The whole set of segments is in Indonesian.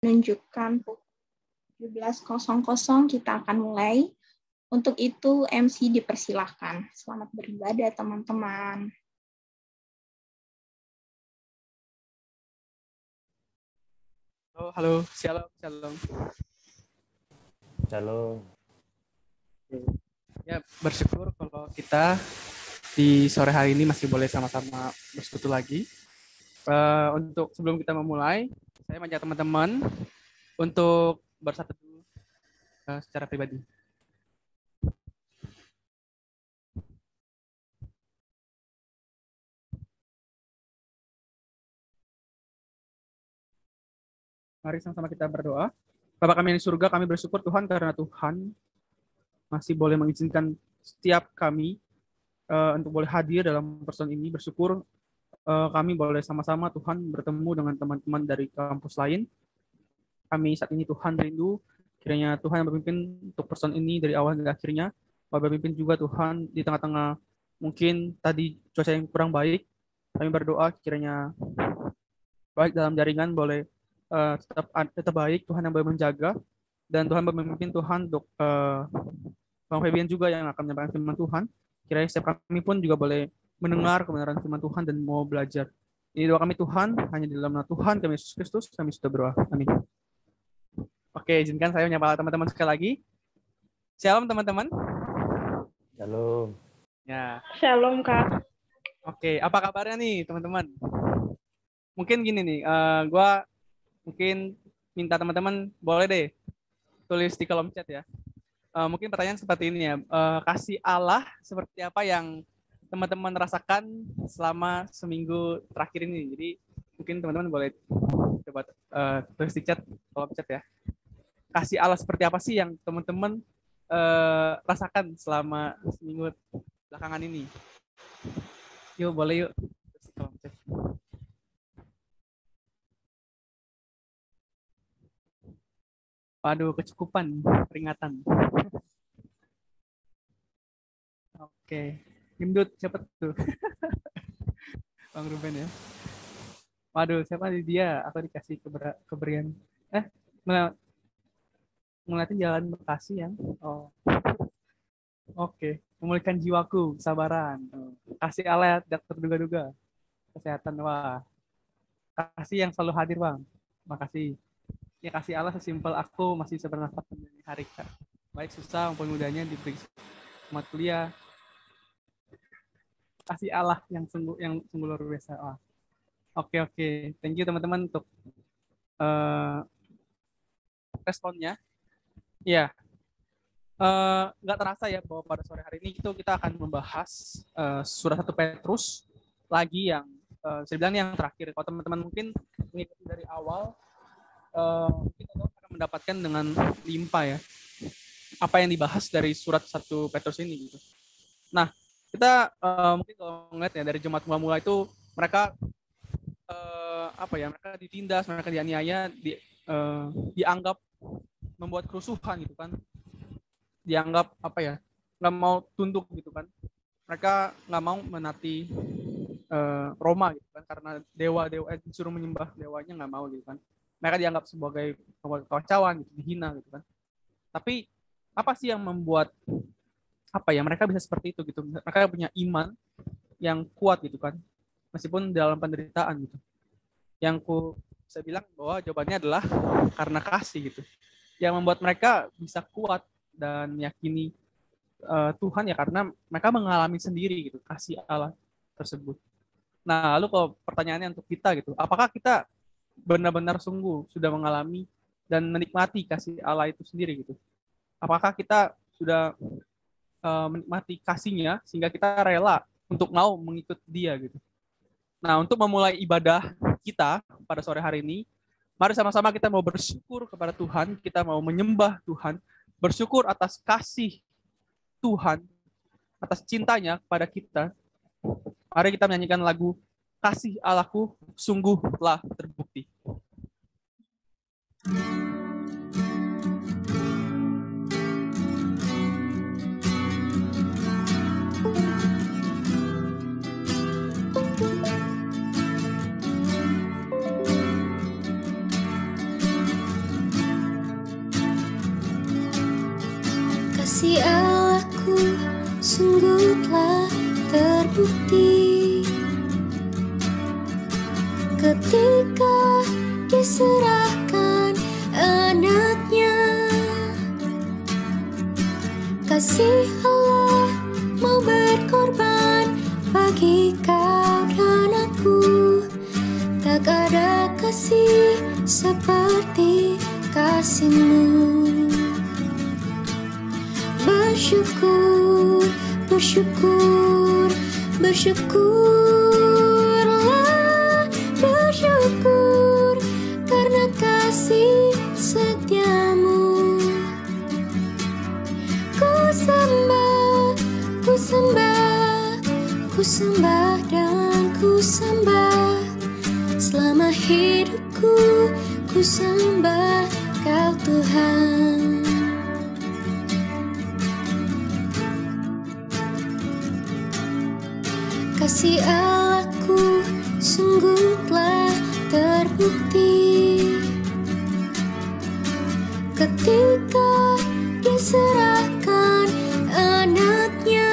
menunjukkan pukul 17.00 kita akan mulai. Untuk itu MC dipersilahkan. Selamat beribadah teman-teman. Halo, shalom, shalom. Shalom. Ya, bersyukur kalau kita di sore hari ini masih boleh sama-sama bersekutu lagi. Untuk sebelum kita memulai, saya mengajak teman-teman untuk bersatu secara pribadi. Mari sama-sama kita berdoa. Bapa kami yang di surga, kami bersyukur Tuhan karena Tuhan masih boleh mengizinkan setiap kami untuk boleh hadir dalam persoalan ini. Bersyukur kami boleh sama-sama Tuhan bertemu dengan teman-teman dari kampus lain. Kami saat ini Tuhan rindu, kiranya Tuhan yang berpimpin untuk persoalan ini dari awal hingga akhirnya. Bapak berpimpin juga Tuhan di tengah-tengah mungkin tadi cuaca yang kurang baik. Kami berdoa kiranya baik dalam jaringan boleh tetap baik, Tuhan yang boleh menjaga, dan Tuhan memimpin Tuhan untuk Bang Febian juga yang akan menyampaikan firman Tuhan. Kiranya setiap kami pun juga boleh mendengar kebenaran firman Tuhan dan mau belajar. Ini doa kami Tuhan, hanya di dalam nama Tuhan kami Yesus Kristus, kami sudah berdoa. Amin. Oke, izinkan saya menyapa teman-teman sekali lagi. Shalom teman-teman. Shalom. Ya. Shalom Kak. Oke, apa kabarnya nih teman-teman? Mungkin gini nih, gue mungkin minta teman-teman boleh deh tulis di kolom chat ya. Mungkin pertanyaan seperti ini ya. Kasih Allah seperti apa yang teman-teman rasakan selama seminggu terakhir ini. Jadi mungkin teman-teman boleh coba tulis di chat, kolom chat ya. Kasih Allah seperti apa sih yang teman-teman rasakan selama seminggu belakangan ini? Yuk boleh yuk. Tulis di kolom chat. Waduh, kecukupan peringatan. Oke. Himdut, siapa tuh? Bang Ruben ya. Waduh, siapa dia? Aku dikasih keberian. Ngeliatin jalan Bekasi yang. Oh. Oke. Memulihkan jiwaku, kesabaran. Kasih Allah tidak terduga-duga. Kesehatan, wah. Kasih yang selalu hadir, Bang. Makasih. Ya kasih Allah sesimpel aku masih bisa bernafas menjalani hari Kak. Baik susah maupun mudahnya diberi semangat kuliah. Kasih Allah yang sungguh luar biasa. Oh. Oke. Thank you teman-teman untuk responnya. Ya. Nggak terasa ya bahwa pada sore hari ini kita akan membahas surat 1 Petrus lagi yang saya bilang yang terakhir. Kalau teman-teman mungkin mengikuti dari awal, kita akan mendapatkan dengan limpah ya apa yang dibahas dari surat 1 Petrus ini gitu. Nah, kita mungkin kalau melihat ya dari jemaat mula-mula itu mereka mereka ditindas, mereka dianiaya, dianggap membuat kerusuhan gitu kan, dianggap nggak mau tunduk gitu kan, mereka nggak mau menaati Roma gitu kan, karena dewa disuruh menyembah dewanya nggak mau gitu kan, mereka dianggap sebagai kekacauan gitu, dihina gitu kan. Tapi apa sih yang membuat mereka bisa seperti itu gitu? Mereka punya iman yang kuat gitu kan, meskipun dalam penderitaan gitu. Yang saya bilang bahwa jawabannya adalah karena kasih gitu, yang membuat mereka bisa kuat dan meyakini Tuhan ya karena mereka mengalami sendiri gitu kasih Allah tersebut. Nah, lalu kalau pertanyaannya untuk kita gitu, apakah kita benar-benar sungguh sudah mengalami dan menikmati kasih Allah itu sendiri gitu? Apakah kita sudah menikmati kasih-Nya sehingga kita rela untuk mau mengikut Dia gitu? Nah, untuk memulai ibadah kita pada sore hari ini, mari sama-sama kita mau bersyukur kepada Tuhan, kita mau menyembah Tuhan, bersyukur atas kasih Tuhan, atas cintanya kepada kita. Mari kita menyanyikan lagu Kasih Allahku Sungguh Telah Terbukti. Kasih Allahku sungguh telah terbukti ketika diserahkan anaknya. Kasih Allah mau berkorban bagi kau dan aku. Tak ada kasih seperti kasih-Mu. Bersyukur, bersyukur, bersyukurlah, bersyukur karena kasih setia-Mu. Ku sembah, ku sembah, ku sembah dan ku sembah. Selama hidupku ku sembah Kau Tuhan. Kasih Allahku sungguh telah terbukti ketika diserahkan anaknya.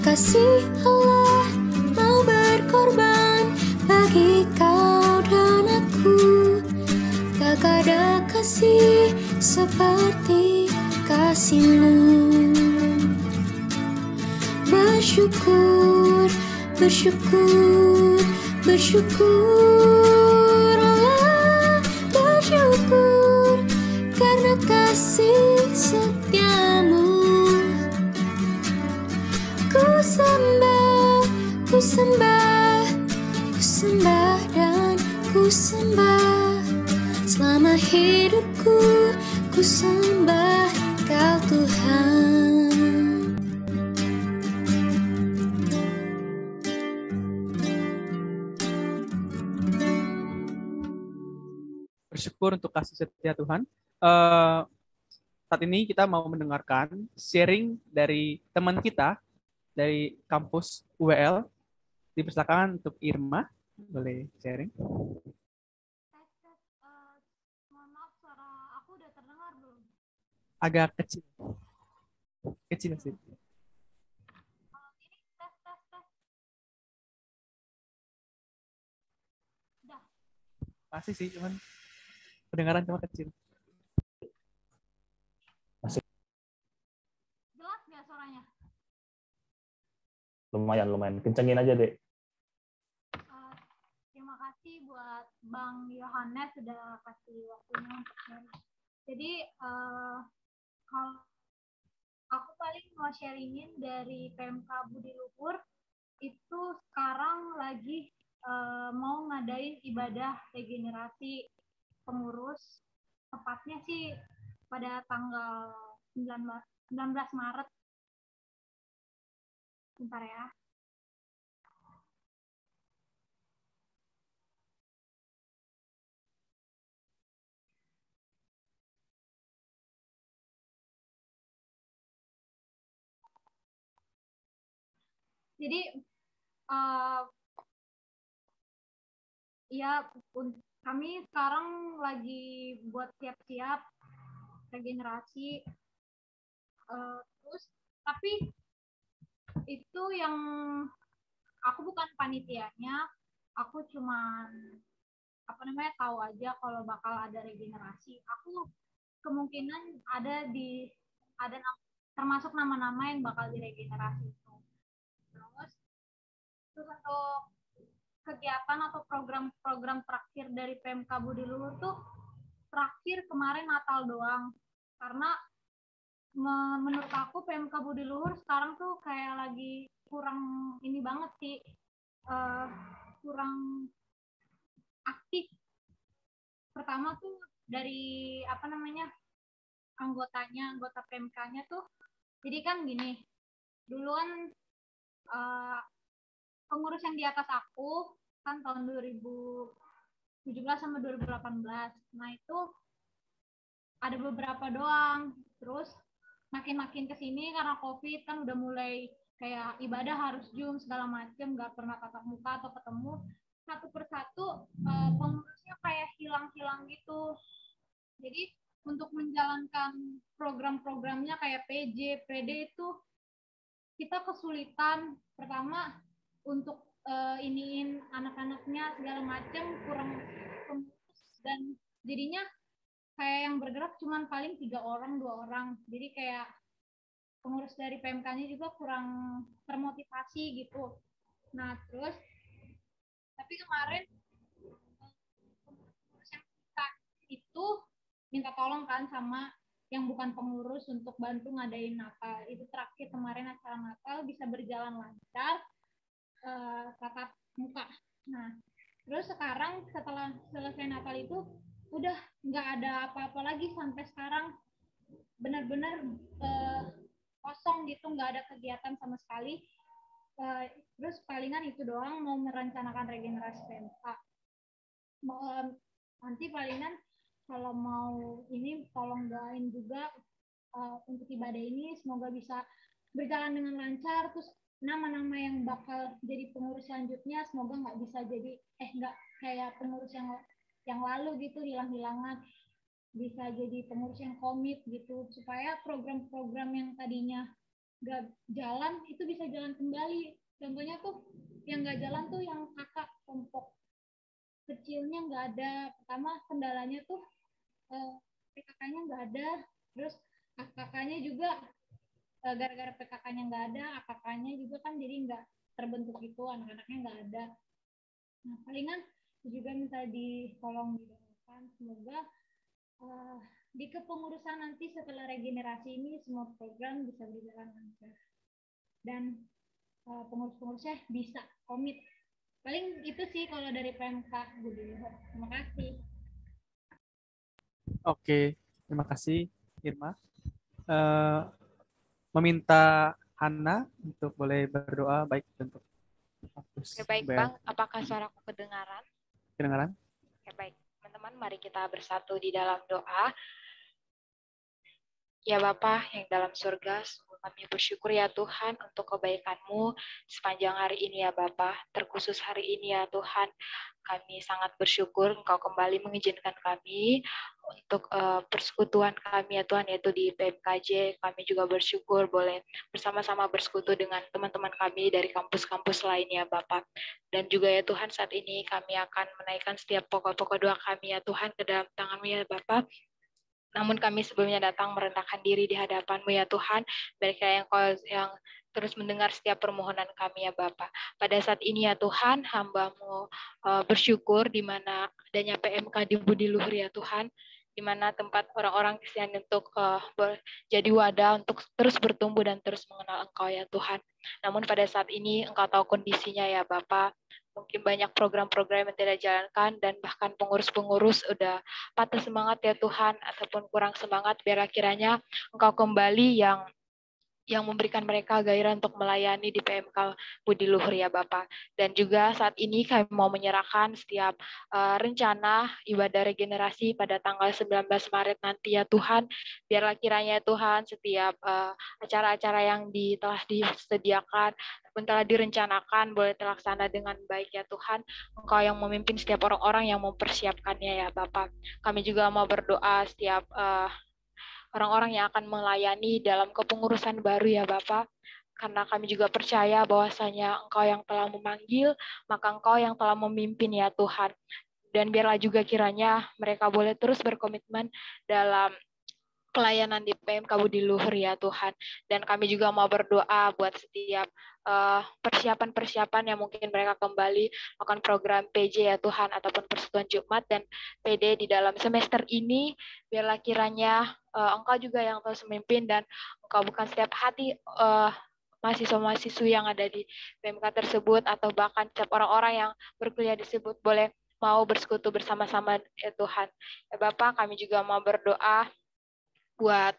Kasih Allah mau berkorban bagi kau dan aku. Tak ada kasih seperti kasih-Mu. Bersyukur, bersyukur, bersyukurlah, bersyukur karena kasih setia-Mu. Ku sembah, ku sembah, ku sembah dan ku sembah. Selama hidupku ku sembah Kau Tuhan. Bersyukur untuk kasih setia Tuhan. Saat ini kita mau mendengarkan sharing dari teman kita dari kampus UWL. Dipersilakan untuk Irma, boleh sharing. Mohon maaf, suara aku udah terdengar belum? Agak kecil. Kecil sih. Ini tes. Udah. Masih sih, cuman pendengaran cuma kecil. Jelas nggak suaranya? Lumayan. Kencengin aja, Dek. Terima kasih buat Bang Yohanes sudah kasih waktunya untuk sharing. Jadi kalau aku paling mau sharingin dari PMK Budi Luhur itu sekarang lagi mau ngadain ibadah regenerasi pengurus, tepatnya sih pada tanggal 19 Maret. Bentar ya. Jadi ya kami sekarang lagi buat siap-siap regenerasi, terus tapi itu yang aku bukan panitianya, aku cuman tahu aja kalau bakal ada regenerasi. Aku kemungkinan ada termasuk nama-nama yang bakal diregenerasi itu. Terus untuk kegiatan atau program-program terakhir dari PMK Budi Luhur tuh terakhir kemarin Natal doang, karena menurut aku PMK Budi Luhur sekarang tuh kayak lagi kurang ini banget sih, kurang aktif. Pertama tuh dari anggota PMK-nya tuh, jadi kan gini, dulu kan pengurus yang di atas aku kan tahun 2017 sama 2018. Nah itu ada beberapa doang. Terus makin kesini karena COVID kan udah mulai kayak ibadah harus Zoom segala macem, nggak pernah tatap muka atau ketemu. Satu persatu pengurusnya kayak hilang gitu. Jadi untuk menjalankan program-programnya kayak PJ, PD itu kita kesulitan. Pertama untuk iniin anak-anaknya segala macam kurang pengurus, dan jadinya kayak yang bergerak cuman paling 3 orang 2 orang. Jadi kayak pengurus dari PMK-nya juga kurang termotivasi gitu. Nah terus tapi kemarin pengurus yang kita itu minta tolong kan sama yang bukan pengurus untuk bantu ngadain Natal. Itu terakhir kemarin acara Natal bisa berjalan lancar, tatap muka. Nah terus sekarang setelah selesai Natal itu udah nggak ada apa-apa lagi sampai sekarang, benar-benar kosong gitu, nggak ada kegiatan sama sekali. Terus palingan itu doang, mau merencanakan regenerasi PMK. Nanti palingan kalau mau ini tolong doain juga untuk ibadah ini semoga bisa berjalan dengan lancar. Terus nama-nama yang bakal jadi pengurus selanjutnya semoga nggak bisa jadi nggak kayak pengurus yang lalu gitu hilang-hilangan, bisa jadi pengurus yang komit gitu, supaya program-program yang tadinya nggak jalan itu bisa jalan kembali. Contohnya tuh yang nggak jalan tuh yang kakak kelompok kecilnya nggak ada. Pertama kendalanya tuh PKK-nya nggak ada, terus AKK-nya juga gara-gara PKK-nya nggak ada, AKK-nya juga kan jadi nggak terbentuk gitu, anak-anaknya nggak ada. Nah palingan juga minta ditolong didoakan semoga di kepengurusan nanti setelah regenerasi ini semua program bisa berjalan lancar dan pengurus-pengurusnya bisa komit. Paling itu sih kalau dari PMK Budi Luhur. Terima kasih. Oke, terima kasih Irma. Meminta Hana untuk boleh berdoa baik untuk Oke, baik Bang, apakah suaraku kedengaran? Kedengaran? Oke, baik. Teman-teman, mari kita bersatu di dalam doa. Ya Bapa yang dalam surga, sungguh kami bersyukur ya Tuhan untuk kebaikan-Mu sepanjang hari ini ya Bapa. Terkhusus hari ini ya Tuhan, kami sangat bersyukur Engkau kembali mengizinkan kami untuk persekutuan kami ya Tuhan, yaitu di PMKJ. Kami juga bersyukur boleh bersama-sama bersekutu dengan teman-teman kami dari kampus-kampus lainnya Bapak. Dan juga ya Tuhan, saat ini kami akan menaikkan setiap pokok-pokok doa kami ya Tuhan ke dalam tangan-Mu ya Bapak. Namun kami sebelumnya datang merendahkan diri di hadapan-Mu ya Tuhan, berikan yang terus mendengar setiap permohonan kami ya Bapa. Pada saat ini ya Tuhan, hamba-Mu bersyukur di mana adanya PMK di Budi Luhur ya Tuhan, di mana tempat orang-orang Kristen untuk jadi wadah untuk terus bertumbuh dan terus mengenal Engkau ya Tuhan. Namun pada saat ini Engkau tahu kondisinya ya Bapa. Mungkin banyak program-program yang tidak dijalankan dan bahkan pengurus-pengurus udah patah semangat ya Tuhan ataupun kurang semangat, biarlah kiranya Engkau kembali yang memberikan mereka gairah untuk melayani di PMK Budi Luhur ya Bapak. Dan juga saat ini kami mau menyerahkan setiap rencana ibadah regenerasi pada tanggal 19 Maret nanti ya Tuhan. Biarlah kiranya Tuhan setiap acara-acara yang telah disediakan ataupun telah direncanakan boleh terlaksana dengan baik ya Tuhan. Engkau yang memimpin setiap orang-orang yang mempersiapkannya ya Bapak. Kami juga mau berdoa setiap orang-orang yang akan melayani dalam kepengurusan baru ya Bapak. Karena kami juga percaya bahwasanya Engkau yang telah memanggil, maka Engkau yang telah memimpin ya Tuhan. Dan biarlah juga kiranya mereka boleh terus berkomitmen dalam pelayanan di PMK Budi Luhur ya Tuhan. Dan kami juga mau berdoa buat setiap persiapan-persiapan yang mungkin mereka kembali melakukan program PJ ya Tuhan, ataupun persekutuan Jumat dan PD di dalam semester ini. Biarlah kiranya Engkau juga yang terus memimpin dan Engkau bukan setiap hati mahasiswa-mahasiswi yang ada di PMK tersebut atau bahkan setiap orang-orang yang berkuliah disebut boleh mau bersekutu bersama-sama ya Tuhan. Ya Bapak, kami juga mau berdoa buat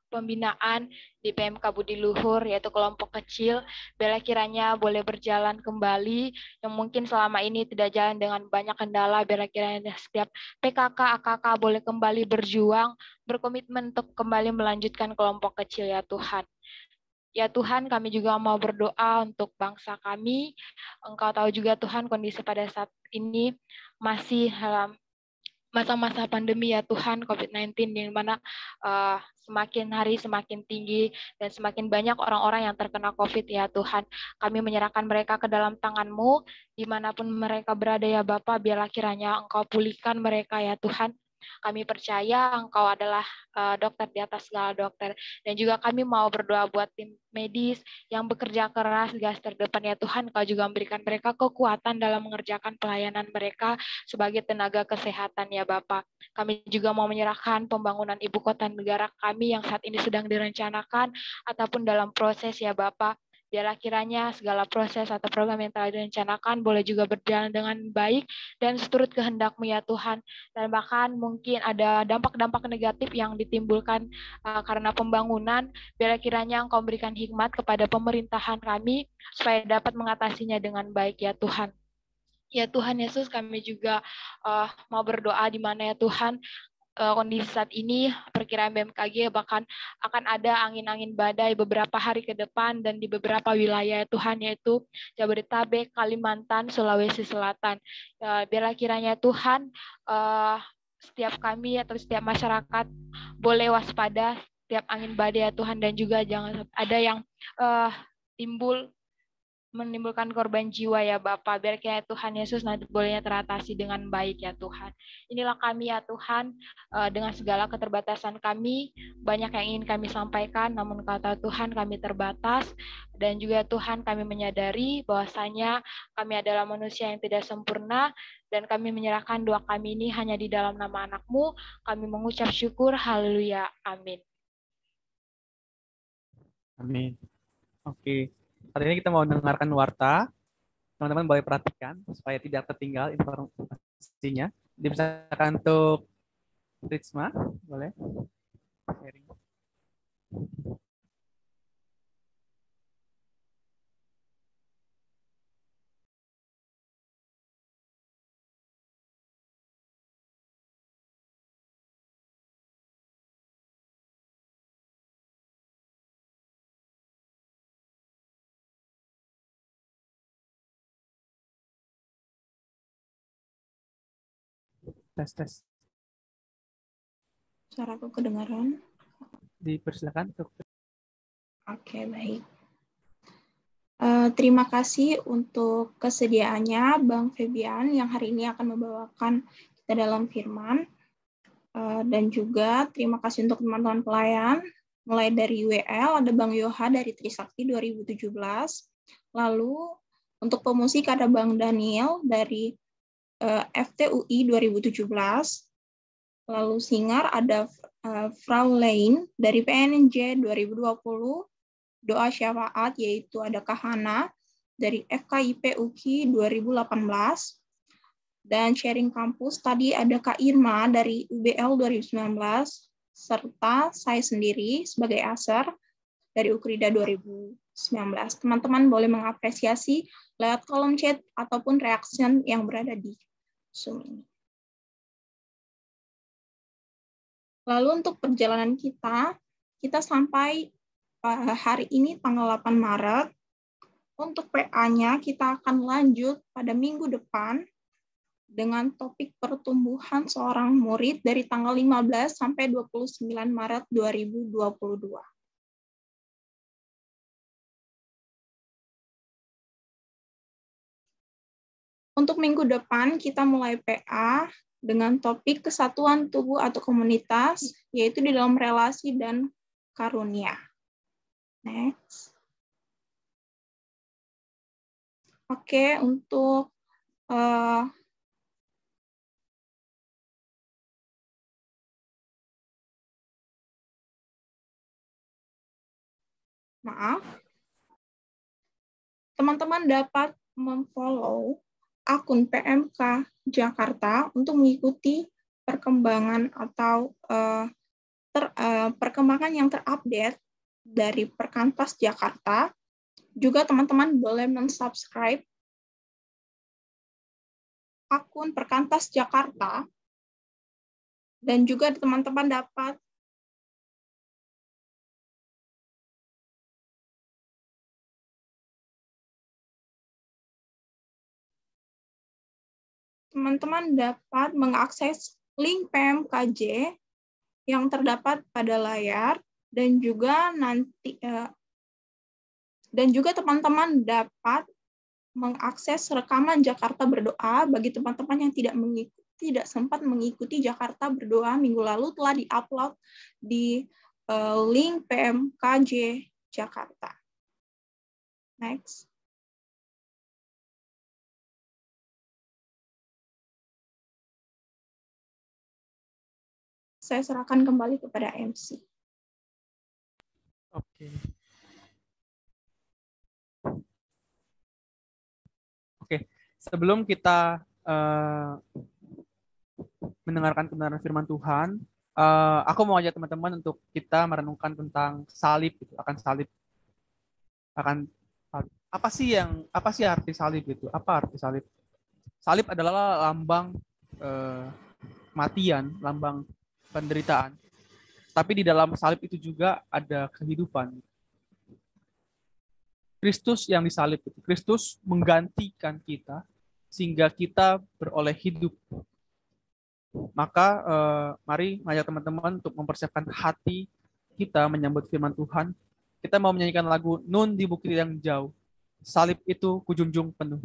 pembinaan di PMK Budi Luhur, yaitu kelompok kecil, biarlah kiranya boleh berjalan kembali, yang mungkin selama ini tidak jalan dengan banyak kendala, biarlah kiranya setiap PKK, AKK boleh kembali berjuang, berkomitmen untuk kembali melanjutkan kelompok kecil ya Tuhan. Ya Tuhan, kami juga mau berdoa untuk bangsa kami. Engkau tahu juga Tuhan kondisi pada saat ini masih dalam masa-masa pandemi ya Tuhan, COVID-19, di mana semakin hari semakin tinggi dan semakin banyak orang-orang yang terkena COVID ya Tuhan. Kami menyerahkan mereka ke dalam tangan-Mu, dimanapun mereka berada ya Bapa, biarlah kiranya Engkau pulihkan mereka ya Tuhan. Kami percaya Engkau adalah dokter di atas segala dokter. Dan juga kami mau berdoa buat tim medis yang bekerja keras di gas terdepan ya Tuhan. Engkau juga memberikan mereka kekuatan dalam mengerjakan pelayanan mereka sebagai tenaga kesehatan ya Bapak. Kami juga mau menyerahkan pembangunan ibu kota negara kami yang saat ini sedang direncanakan ataupun dalam proses ya Bapak. Biarlah kiranya segala proses atau program yang telah direncanakan boleh juga berjalan dengan baik dan seturut kehendak-Mu ya Tuhan. Dan bahkan mungkin ada dampak-dampak negatif yang ditimbulkan karena pembangunan, biarlah kiranya Engkau memberikan hikmat kepada pemerintahan kami supaya dapat mengatasinya dengan baik ya Tuhan. Ya Tuhan Yesus, kami juga mau berdoa di mana ya Tuhan, kondisi saat ini perkiraan BMKG bahkan akan ada angin-angin badai beberapa hari ke depan dan di beberapa wilayah Tuhan, yaitu Jabodetabek, Kalimantan, Sulawesi Selatan. Biarlah kiranya Tuhan, setiap kami atau setiap masyarakat boleh waspada setiap angin badai ya Tuhan, dan juga jangan ada yang menimbulkan korban jiwa ya Bapak. Biar kiranya Tuhan Yesus nanti bolehnya teratasi dengan baik ya Tuhan. Inilah kami ya Tuhan, dengan segala keterbatasan kami, banyak yang ingin kami sampaikan, namun kata Tuhan kami terbatas, dan juga Tuhan kami menyadari bahwasanya kami adalah manusia yang tidak sempurna, dan kami menyerahkan doa kami ini hanya di dalam nama anak-Mu. Kami mengucap syukur, haleluya, amin. Amin. Oke. Saat ini kita mau dengarkan warta. Teman-teman boleh perhatikan supaya tidak tertinggal informasinya. Dipersilakan untuk Ritsma, boleh sharing. Tes. Suaraku kedengaran? Dipersilakan untuk. Oke, baik. Terima kasih untuk kesediaannya Bang Febian yang hari ini akan membawakan kita dalam firman. Dan juga terima kasih untuk teman-teman pelayan. Mulai dari WL, ada Bang Yoha dari Trisakti 2017. Lalu untuk pemusik ada Bang Daniel dari FTUI 2017. Lalu singer ada Frau Lain dari PNJ 2020. Doa syafaat yaitu ada Kahana dari FKIP UKI 2018. Dan sharing kampus tadi ada Kak Irma dari UBL 2019, serta saya sendiri sebagai Aser dari Ukrida 2019. Teman-teman boleh mengapresiasi lewat kolom chat ataupun reaction yang berada di Zoom ini. Lalu untuk perjalanan kita sampai hari ini tanggal 8 Maret. Untuk PA-nya kita akan lanjut pada minggu depan dengan topik pertumbuhan seorang murid dari tanggal 15 sampai 29 Maret 2022. Untuk minggu depan kita mulai PA dengan topik kesatuan tubuh atau komunitas, yaitu di dalam relasi dan karunia. Next. Oke, untuk teman-teman dapat memfollow akun PMK Jakarta untuk mengikuti perkembangan atau perkembangan yang terupdate dari Perkantas Jakarta. Juga teman-teman boleh mensubscribe akun Perkantas Jakarta, dan juga teman-teman dapat mengakses link PMKJ yang terdapat pada layar, dan juga teman-teman dapat mengakses rekaman Jakarta Berdoa bagi teman-teman yang tidak sempat mengikuti Jakarta Berdoa minggu lalu, telah diupload di link PMKJ Jakarta. Next. Saya serahkan kembali kepada MC. Oke. Oke, sebelum kita mendengarkan kebenaran firman Tuhan, aku mau ajak teman-teman untuk kita merenungkan tentang salib, gitu, akan salib. Apa sih arti salib itu? Apa arti salib? Salib adalah lambang kematian, lambang penderitaan. Tapi di dalam salib itu juga ada kehidupan. Kristus yang disalib itu, Kristus menggantikan kita sehingga kita beroleh hidup. Maka mari mengajak teman-teman untuk mempersiapkan hati kita menyambut firman Tuhan. Kita mau menyanyikan lagu Nun di Bukit yang Jauh. Salib itu kujunjung penuh.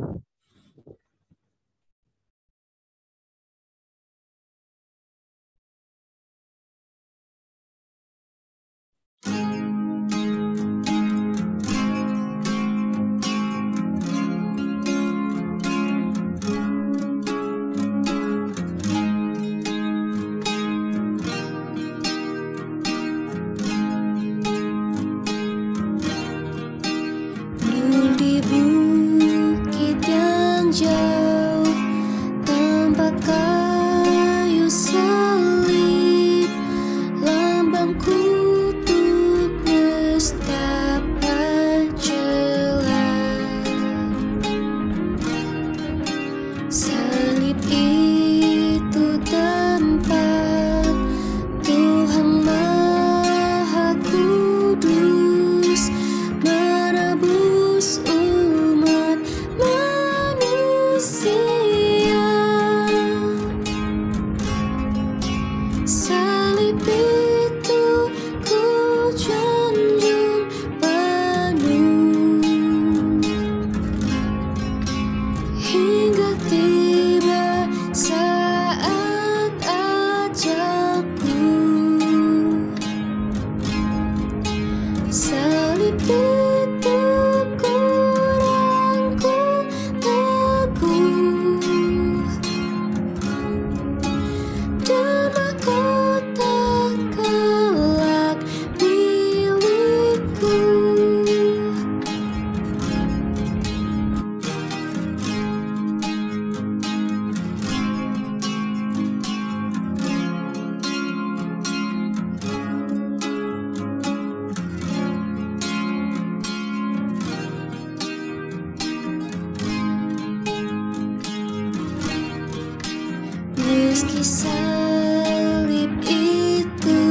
Meski salib itu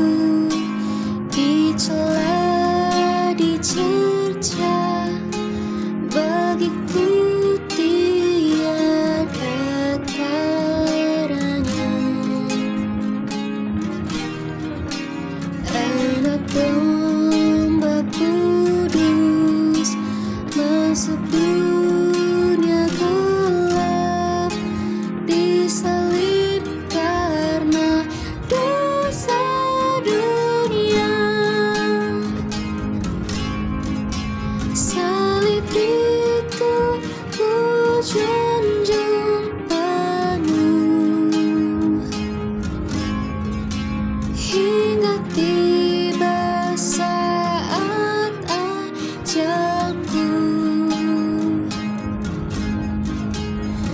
dicela, dicerca, bagiku tiada caranya. Anak domba kudus masuk dunia gelap, disalib karena dosa dunia. Salib itu ku junjung penuh hingga tiba saat ajalku.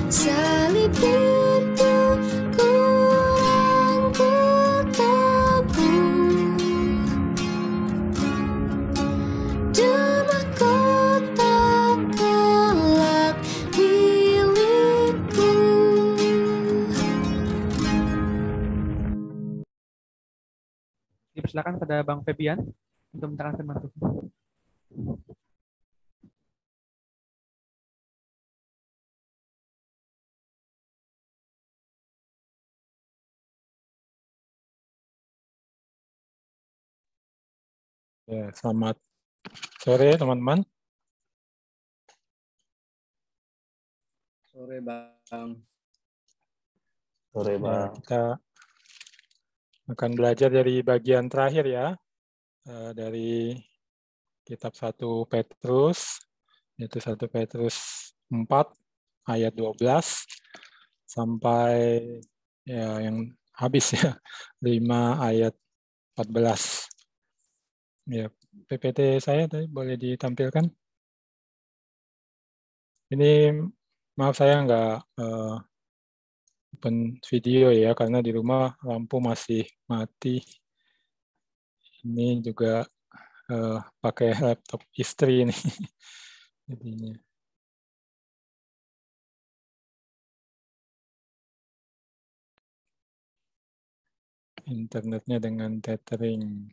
Salib itu kurang ku teguh dan mahkota kelak milikku. Dipersilakan pada Bang Febian untuk menerangkan firman Tuhan. Ya, selamat sore teman-teman. Sore Bang. Sore, Ya, Bang. kita akan belajar dari bagian terakhir ya, dari kitab 1 Petrus, yaitu 1 Petrus 4 ayat 12 sampai ya yang habis ya 5 ayat 14. Ya, PPT saya tadi boleh ditampilkan. Ini maaf saya nggak open video ya karena di rumah lampu masih mati. Ini juga pakai laptop istri ini. Jadinya. Internetnya dengan tethering.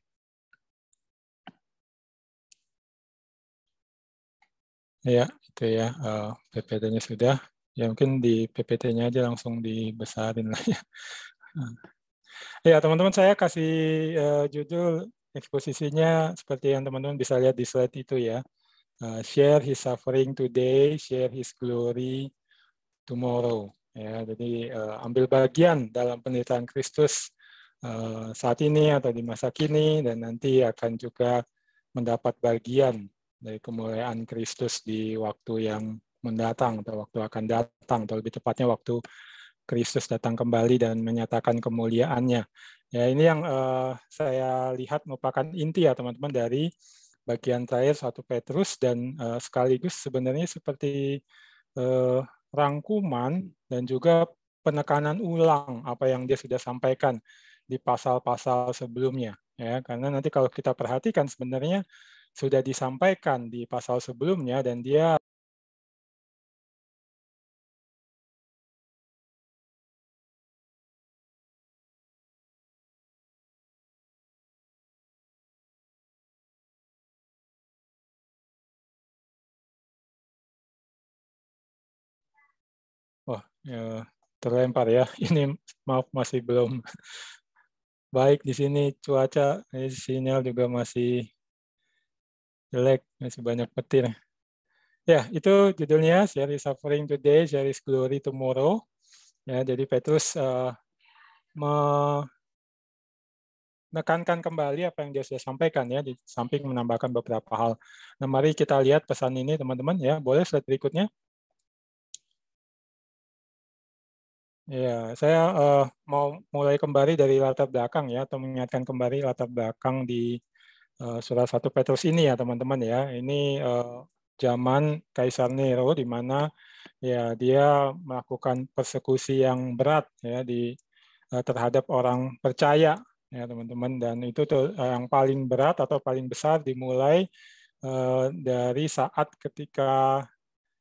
Ya, itu ya, PPT-nya sudah. Ya mungkin di PPT-nya aja langsung dibesarin lah ya. Ya, teman-teman saya kasih judul eksposisinya seperti yang teman-teman bisa lihat di slide itu ya. Share his suffering today, share his glory tomorrow. Ya, jadi ambil bagian dalam penderitaan Kristus saat ini atau di masa kini, dan nanti akan juga mendapat bagian dari kemuliaan Kristus di waktu yang mendatang atau waktu akan datang, atau lebih tepatnya waktu Kristus datang kembali dan menyatakan kemuliaannya. Ya, ini yang saya lihat merupakan inti ya teman-teman dari bagian terakhir 1 Petrus, dan sekaligus sebenarnya seperti rangkuman dan juga penekanan ulang apa yang dia sudah sampaikan di pasal-pasal sebelumnya ya, karena nanti kalau kita perhatikan sebenarnya sudah disampaikan di pasal sebelumnya dan dia ya, terlempar ya. Ini maaf masih belum baik di sini, cuaca, sinyal juga masih jelek, masih banyak petir. Ya, itu judulnya Share His Suffering Today, Share His Glory Tomorrow. Ya, jadi Petrus menekankan kembali apa yang dia sudah sampaikan ya, di samping menambahkan beberapa hal. Nah, mari kita lihat pesan ini teman-teman ya. Boleh slide berikutnya? Ya, saya mau mulai kembali dari latar belakang ya, atau mengingatkan kembali latar belakang di surat 1 Petrus ini ya teman-teman ya. Ini zaman Kaisar Nero di mana ya dia melakukan persekusi yang berat ya terhadap orang percaya ya teman-teman, dan itu tuh yang paling berat atau paling besar dimulai dari saat ketika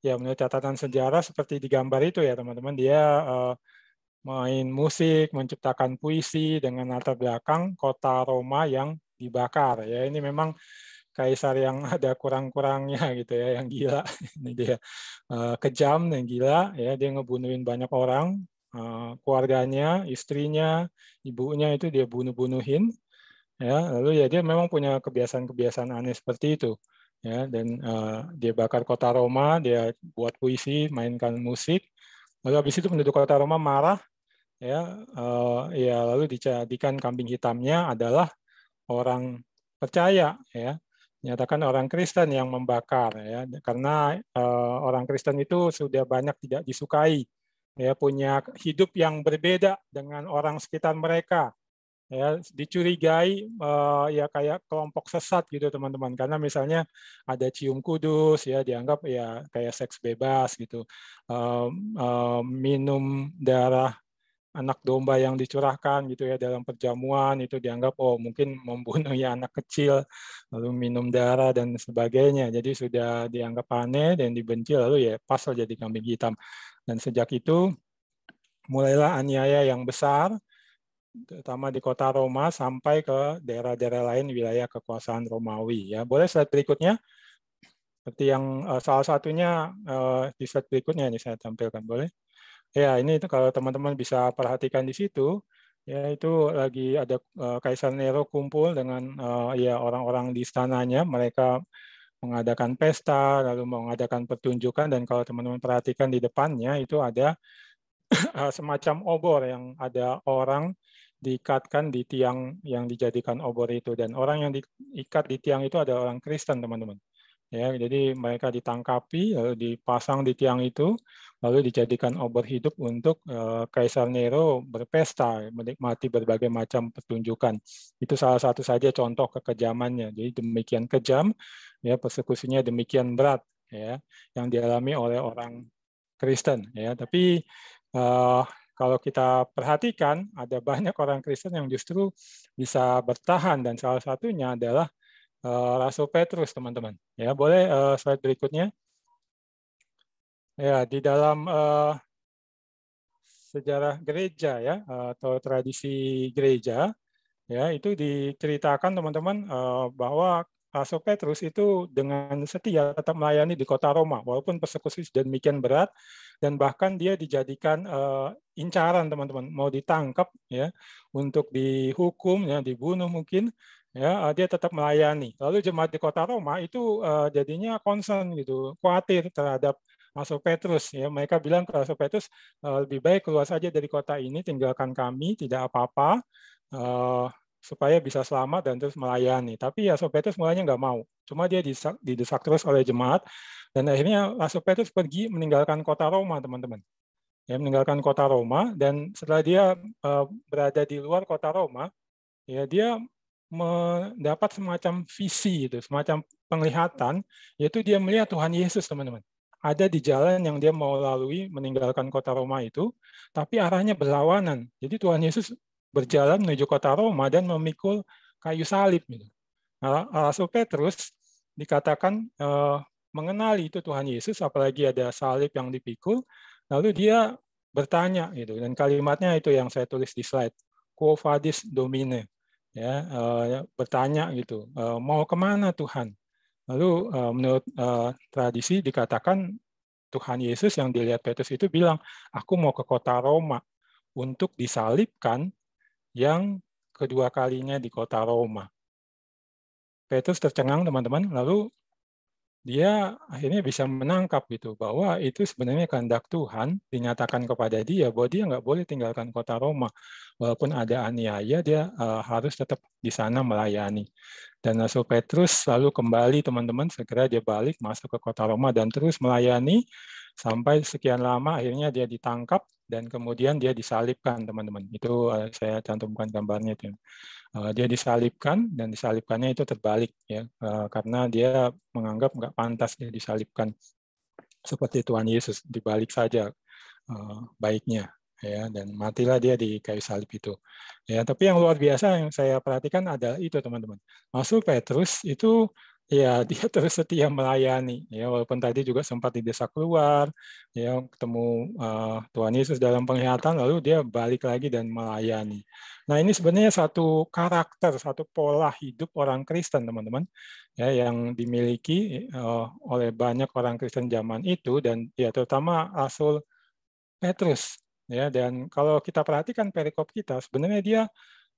ya menurut catatan sejarah seperti digambar itu ya teman-teman, dia main musik, menciptakan puisi dengan latar belakang kota Roma yang dibakar. Ya, ini memang kaisar yang ada kurang-kurangnya gitu ya, yang gila. Ini dia kejam dan gila ya, dia ngebunuhin banyak orang, keluarganya, istrinya, ibunya itu dia bunuh-bunuhin. Ya, lalu ya dia memang punya kebiasaan-kebiasaan aneh seperti itu. Ya, dan dia bakar kota Roma, dia buat puisi, mainkan musik. Lalu habis itu penduduk kota Roma marah, ya lalu dijadikan kambing hitamnya adalah orang percaya ya, nyatakan orang Kristen yang membakar ya, karena orang Kristen itu sudah banyak tidak disukai ya, punya hidup yang berbeda dengan orang sekitar mereka ya, dicurigai ya kayak kelompok sesat gitu teman-teman, karena misalnya ada cium kudus ya, dianggap ya kayak seks bebas gitu, minum darah anak domba yang dicurahkan gitu ya dalam perjamuan itu dianggap oh mungkin membunuh ya anak kecil, lalu minum darah dan sebagainya, jadi sudah dianggap aneh dan dibenci, lalu ya pasal jadi kambing hitam. Dan sejak itu mulailah aniaya yang besar terutama di kota Roma sampai ke daerah-daerah lain wilayah kekuasaan Romawi ya. Boleh slide berikutnya, seperti yang salah satunya di slide berikutnya ini saya tampilkan, boleh. Ya, ini kalau teman-teman bisa perhatikan di situ, Ya, itu lagi ada Kaisar Nero kumpul dengan ya orang-orang di istananya. Mereka mengadakan pesta, lalu mengadakan pertunjukan, dan kalau teman-teman perhatikan di depannya itu ada semacam obor yang ada orang diikatkan di tiang yang dijadikan obor itu, dan orang yang diikat di tiang itu adalah orang Kristen, teman-teman. Ya, jadi mereka ditangkapi, lalu dipasang di tiang itu, lalu dijadikan obor hidup untuk Kaisar Nero berpesta, menikmati berbagai macam pertunjukan. Itu salah satu saja contoh kekejamannya. Jadi demikian kejam, ya, persekusinya demikian berat, ya, yang dialami oleh orang Kristen. Ya, tapi kalau kita perhatikan, ada banyak orang Kristen yang justru bisa bertahan, dan salah satunya adalah Rasul Petrus, teman-teman. Ya, boleh slide berikutnya. Ya, di dalam sejarah gereja, ya, atau tradisi gereja, ya, itu diceritakan, teman-teman, bahwa Rasul Petrus itu dengan setia tetap melayani di kota Roma, walaupun persekusi sudah demikian berat, dan bahkan dia dijadikan incaran, teman-teman, mau ditangkap, ya, untuk dihukum, ya, dibunuh mungkin. Ya, dia tetap melayani. Lalu jemaat di kota Roma itu jadinya concern gitu, khawatir terhadap Rasul Petrus. Ya, mereka bilang ke Rasul Petrus, lebih baik keluar saja dari kota ini, tinggalkan kami, tidak apa-apa, supaya bisa selamat dan terus melayani. Tapi Rasul Petrus mulanya nggak mau. Cuma dia didesak terus oleh jemaat, dan akhirnya Rasul Petrus pergi meninggalkan kota Roma, teman-teman. Ya, meninggalkan kota Roma, dan setelah dia berada di luar kota Roma, ya, dia mendapat semacam visi, itu semacam penglihatan, yaitu dia melihat Tuhan Yesus, teman-teman, ada di jalan yang dia mau lalui meninggalkan kota Roma itu, tapi arahnya berlawanan. Jadi Tuhan Yesus berjalan menuju kota Roma dan memikul kayu salib. Nah, Rasul Petrus dikatakan mengenali itu Tuhan Yesus, apalagi ada salib yang dipikul, lalu dia bertanya, gitu, dan kalimatnya itu yang saya tulis di slide, Quo vadis Domine. Ya, bertanya gitu, mau kemana Tuhan? Lalu menurut tradisi dikatakan Tuhan Yesus yang dilihat Petrus itu bilang, aku mau ke kota Roma untuk disalibkan yang kedua kalinya di kota Roma. Petrus tercengang, teman-teman, lalu dia akhirnya bisa menangkap gitu bahwa itu sebenarnya kehendak Tuhan, dinyatakan kepada dia bahwa dia nggak boleh tinggalkan kota Roma, walaupun ada aniaya, dia harus tetap di sana melayani. Dan Rasul Petrus lalu kembali, teman-teman, segera dia balik masuk ke kota Roma dan terus melayani sampai sekian lama, akhirnya dia ditangkap dan kemudian dia disalibkan, teman-teman. Itu saya cantumkan gambarnya itu. Dia disalibkan, dan disalibkannya itu terbalik, ya, karena dia menganggap nggak pantas dia disalibkan seperti Tuhan Yesus, dibalik saja baiknya, ya, dan matilah dia di kayu salib itu. Ya, tapi yang luar biasa yang saya perhatikan adalah itu, teman-teman. Rasul Petrus itu, ya, dia terus setia melayani, ya, walaupun tadi juga sempat didesak keluar, ya, ketemu Tuhan Yesus dalam penglihatan, lalu dia balik lagi dan melayani. Nah, ini sebenarnya satu karakter, satu pola hidup orang Kristen, teman-teman, ya, yang dimiliki oleh banyak orang Kristen zaman itu, dan ya terutama Rasul Petrus, ya. Dan kalau kita perhatikan perikop kita, sebenarnya dia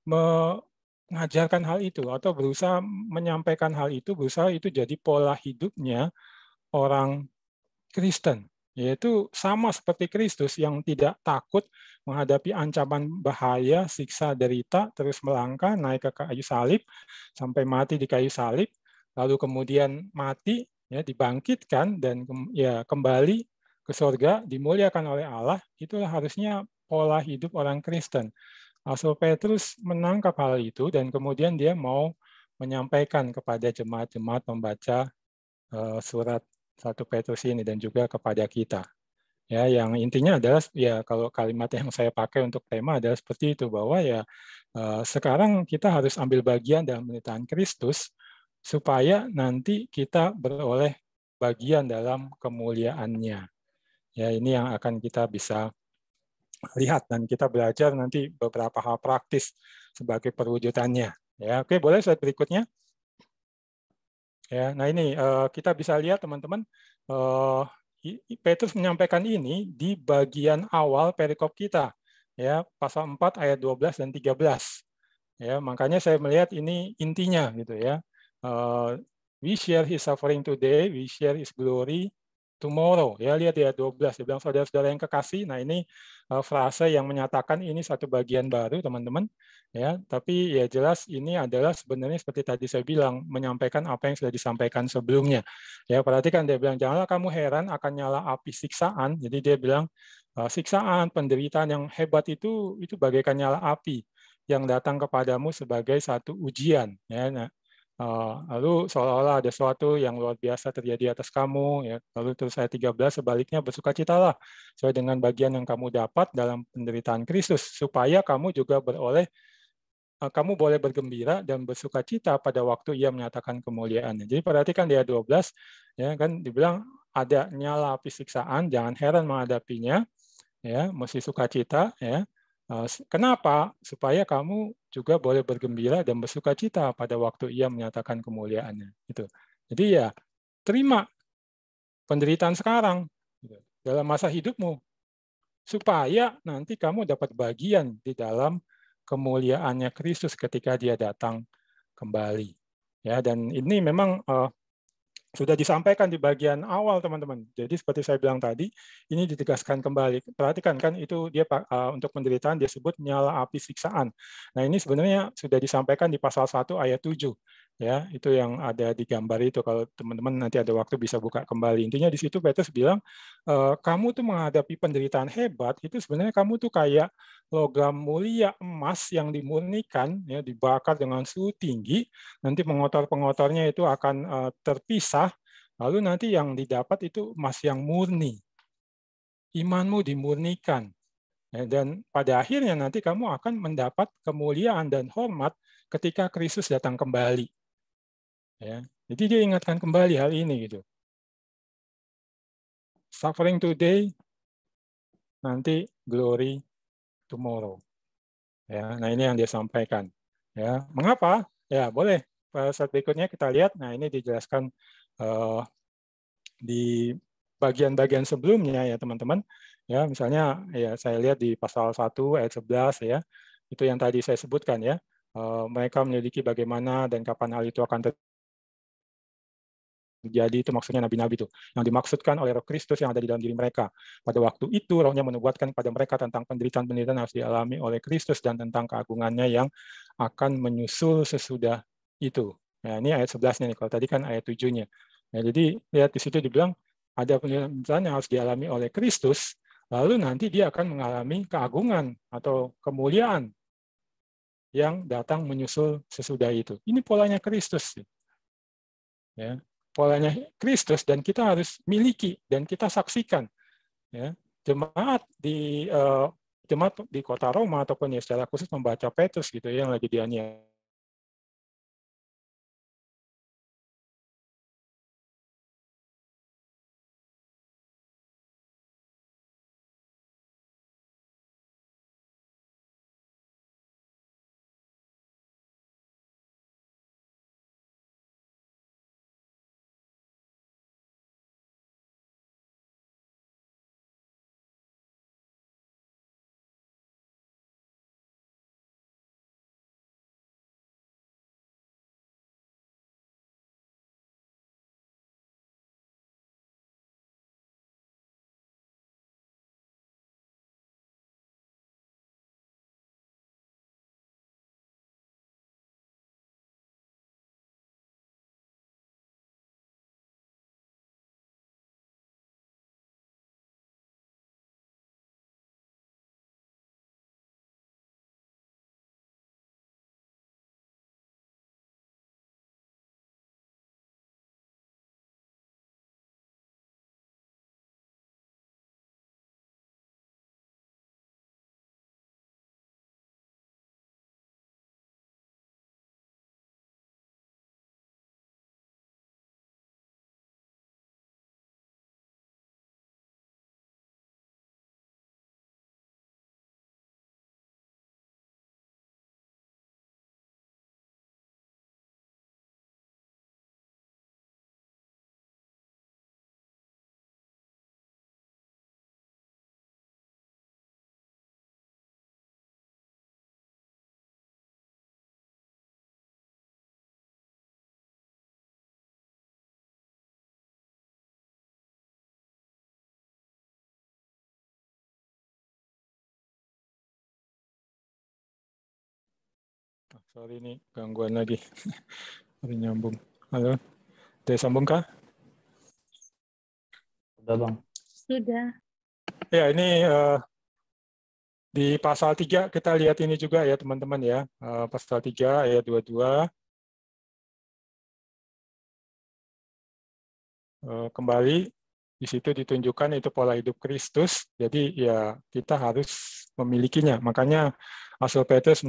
mengajarkan hal itu atau berusaha menyampaikan hal itu, berusaha itu jadi pola hidupnya orang Kristen, yaitu sama seperti Kristus yang tidak takut menghadapi ancaman bahaya, siksa, derita, terus melangkah naik ke kayu salib sampai mati di kayu salib, lalu kemudian mati, ya, dibangkitkan dan ya kembali ke surga, dimuliakan oleh Allah. Itulah harusnya pola hidup orang Kristen. Rasul Petrus menangkap hal itu dan kemudian dia mau menyampaikan kepada jemaat-jemaat pembaca surat 1 Petrus ini dan juga kepada kita. Ya, yang intinya adalah, ya, kalau kalimat yang saya pakai untuk tema adalah seperti itu, bahwa ya sekarang kita harus ambil bagian dalam penderitaan Kristus supaya nanti kita beroleh bagian dalam kemuliaannya. Ya, ini yang akan kita bisa lihat dan kita belajar nanti beberapa hal praktis sebagai perwujudannya. Ya, oke, boleh slide berikutnya. Ya, nah ini kita bisa lihat, teman-teman, Petrus menyampaikan ini di bagian awal perikop kita. ya, pasal 4 ayat 12 dan 13. Ya, makanya saya melihat ini intinya gitu ya. We share his suffering today, we share his glory tomorrow. Ya, lihat ya 12, dia bilang saudara-saudara yang kekasih. Nah, ini frase yang menyatakan ini satu bagian baru, teman-teman. Ya, tapi ya jelas ini adalah sebenarnya seperti tadi saya bilang, menyampaikan apa yang sudah disampaikan sebelumnya. Ya, perhatikan dia bilang janganlah kamu heran akan nyala api siksaan. Jadi dia bilang siksaan, penderitaan yang hebat itu bagaikan nyala api yang datang kepadamu sebagai satu ujian. Ya, nah, lalu seolah-olah ada sesuatu yang luar biasa terjadi atas kamu. Ya. Lalu terus ayat 13, sebaliknya bersukacitalah sesuai dengan bagian yang kamu dapat dalam penderitaan Kristus, supaya kamu juga kamu boleh bergembira dan bersukacita pada waktu ia menyatakan kemuliaannya. Jadi perhatikan di ayat 12, ya kan dibilang ada nyala api siksaan, jangan heran menghadapinya, ya, mesti sukacita, ya. Kenapa? Supaya kamu juga boleh bergembira dan bersukacita pada waktu ia menyatakan kemuliaannya. Gitu. Jadi ya, terima penderitaan sekarang gitu, dalam masa hidupmu, supaya nanti kamu dapat bagian di dalam kemuliaannya Kristus ketika dia datang kembali. Ya, dan ini memang sudah disampaikan di bagian awal, teman-teman. Jadi seperti saya bilang tadi, ini ditegaskan kembali. Perhatikan kan itu dia untuk penderitaan dia sebut nyala api siksaan. Nah, ini sebenarnya sudah disampaikan di pasal 1 ayat 7. Ya, itu yang ada di gambar itu. Kalau teman-teman nanti ada waktu bisa buka kembali. Intinya di situ Petrus bilang, kamu tuh menghadapi penderitaan hebat, itu sebenarnya kamu tuh kayak logam mulia emas yang dimurnikan, ya, dibakar dengan suhu tinggi, nanti pengotor-pengotornya itu akan terpisah, lalu nanti yang didapat itu emas yang murni. Imanmu dimurnikan. Dan pada akhirnya nanti kamu akan mendapat kemuliaan dan hormat ketika Kristus datang kembali. Ya. Jadi dia ingatkan kembali hal ini gitu. Suffering today, nanti glory tomorrow. Ya, nah ini yang dia sampaikan. Ya, mengapa? Ya, boleh. Saat berikutnya kita lihat. Nah, ini dijelaskan di bagian-bagian sebelumnya ya, teman-teman. Ya, misalnya ya saya lihat di pasal 1 ayat 11 ya. Itu yang tadi saya sebutkan ya. Mereka menyelidiki bagaimana dan kapan hal itu akan terjadi, itu maksudnya nabi-nabi itu yang dimaksudkan oleh Roh Kristus yang ada di dalam diri mereka. Pada waktu itu Rohnya menubuatkan kepada mereka tentang penderitaan-penderitaan yang harus dialami oleh Kristus dan tentang keagungannya yang akan menyusul sesudah itu. Nah, ini ayat 11-nya nih. Kalau tadi kan ayat 7-nya. Nah, jadi lihat di situ dibilang ada penderitaan yang harus dialami oleh Kristus, lalu nanti dia akan mengalami keagungan atau kemuliaan yang datang menyusul sesudah itu. Ini polanya Kristus. Ya, polanya Kristus dan kita harus miliki dan kita saksikan. Ya, jemaat di kota Roma ataupun ya secara khusus membaca Petrus gitu ya, yang lagi dianiaya Sorry ini gangguan lagi. Baru nyambung. Halo, udah sambung kah? Udah Bang. Sudah. Ya, ini di pasal 3 kita lihat ini juga ya teman-teman ya. Pasal 3 ayat 22. Kembali di situ ditunjukkan itu pola hidup Kristus. Jadi ya kita harus memilikinya. Makanya Rasul Petrus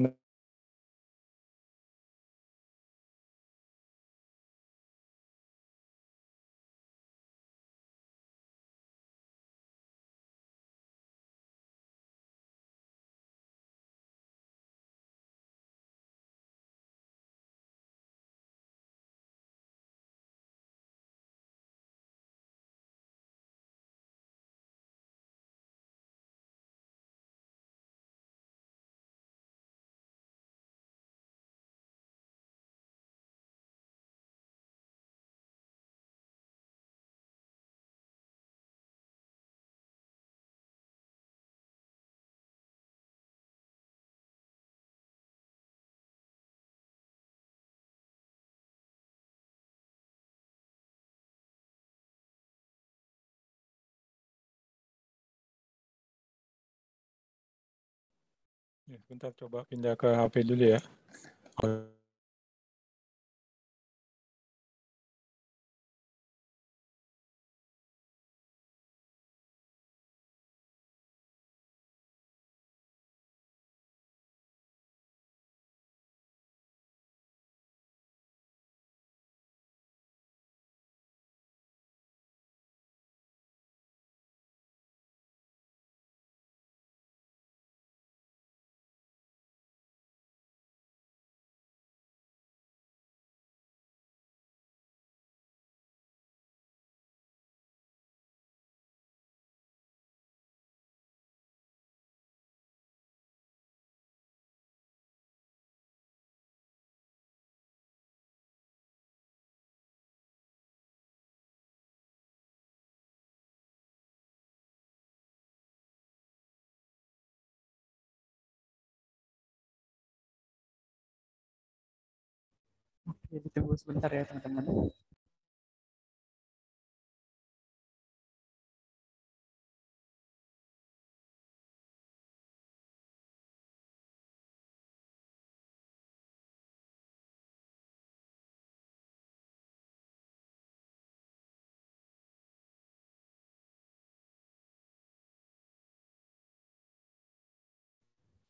ya, bentar coba pindah ke HP dulu ya. Oke, ditunggu sebentar ya teman-teman.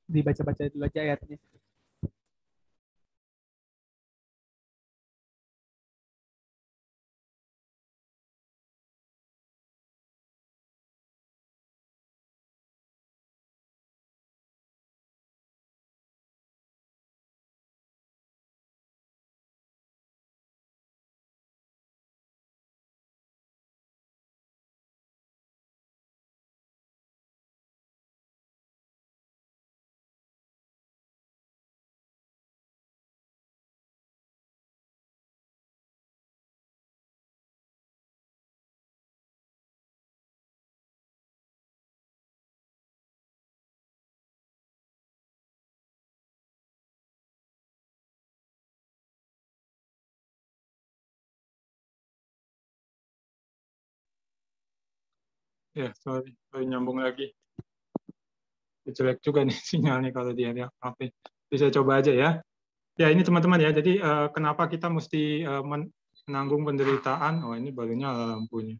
Dibaca-baca dulu aja ayatnya. Ya, sorry, nyambung lagi. Jelek juga nih sinyalnya kalau di area HP. Bisa coba aja ya. Ya, ini teman-teman ya. Jadi kenapa kita mesti menanggung penderitaan? Oh, ini baru nyala lampunya.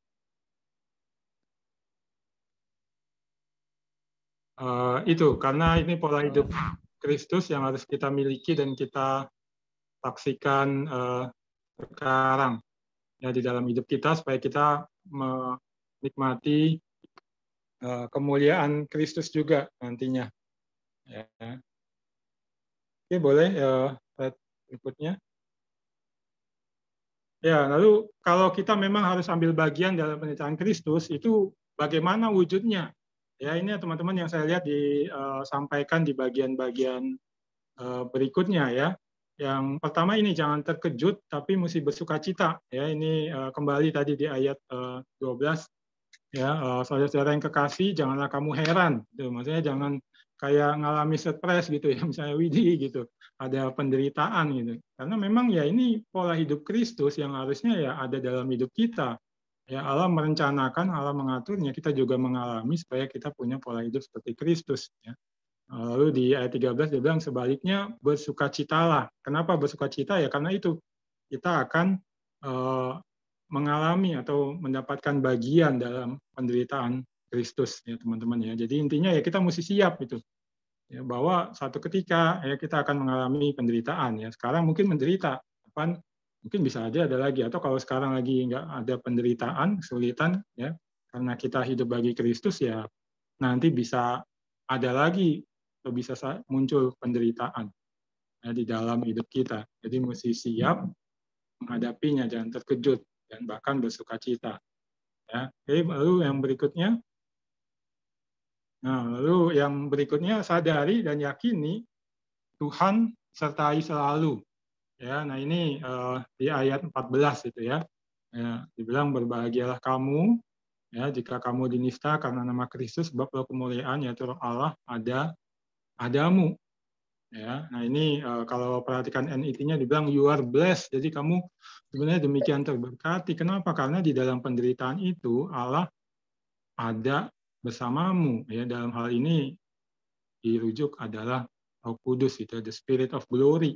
Itu karena ini pola hidup Kristus yang harus kita miliki dan kita saksikan sekarang ya di dalam hidup kita supaya kita menikmati kemuliaan Kristus juga nantinya. Ya. Oke, boleh slide berikutnya. Ya, lalu kalau kita memang harus ambil bagian dalam penderitaan Kristus, itu bagaimana wujudnya? Ya, ini teman-teman yang saya lihat disampaikan di bagian-bagian berikutnya ya. Yang pertama ini jangan terkejut, tapi mesti bersukacita. Ya, ini kembali tadi di ayat 12. Ya, saudara-saudara yang kekasih, janganlah kamu heran. Maksudnya jangan kayak ngalami stres gitu ya, misalnya Widi gitu, ada penderitaan gitu. Karena memang ya ini pola hidup Kristus yang harusnya ya ada dalam hidup kita. Ya, Allah merencanakan, Allah mengaturnya, kita juga mengalami supaya kita punya pola hidup seperti Kristus. Ya. Lalu di ayat 13 dia bilang sebaliknya bersukacitalah. Kenapa bersukacita? Ya karena itu kita akan mengalami atau mendapatkan bagian dalam penderitaan Kristus ya teman-teman ya. Jadi intinya ya kita mesti siap itu. Ya, bahwa suatu ketika ya kita akan mengalami penderitaan ya. Sekarang mungkin menderita, kapan mungkin bisa aja ada lagi, atau kalau sekarang lagi nggak ada penderitaan, kesulitan ya karena kita hidup bagi Kristus ya nanti bisa ada lagi atau bisa muncul penderitaan ya, di dalam hidup kita. Jadi mesti siap menghadapinya, jangan terkejut dan bahkan bersukacita. Ya. Oke, lalu yang berikutnya. Nah, lalu yang berikutnya sadari dan yakini Tuhan sertai selalu. Ya, nah ini di ayat 14 itu ya. Ya, dibilang berbahagialah kamu ya jika kamu dinista karena nama Kristus, sebab roh kemuliaan yaitu roh Allah adamu. Ya, nah ini kalau perhatikan NIT-nya dibilang you are blessed. Jadi kamu sebenarnya demikian terberkati. Kenapa? Karena di dalam penderitaan itu Allah ada bersamamu. Ya, dalam hal ini dirujuk adalah Roh Kudus itu, the Spirit of Glory.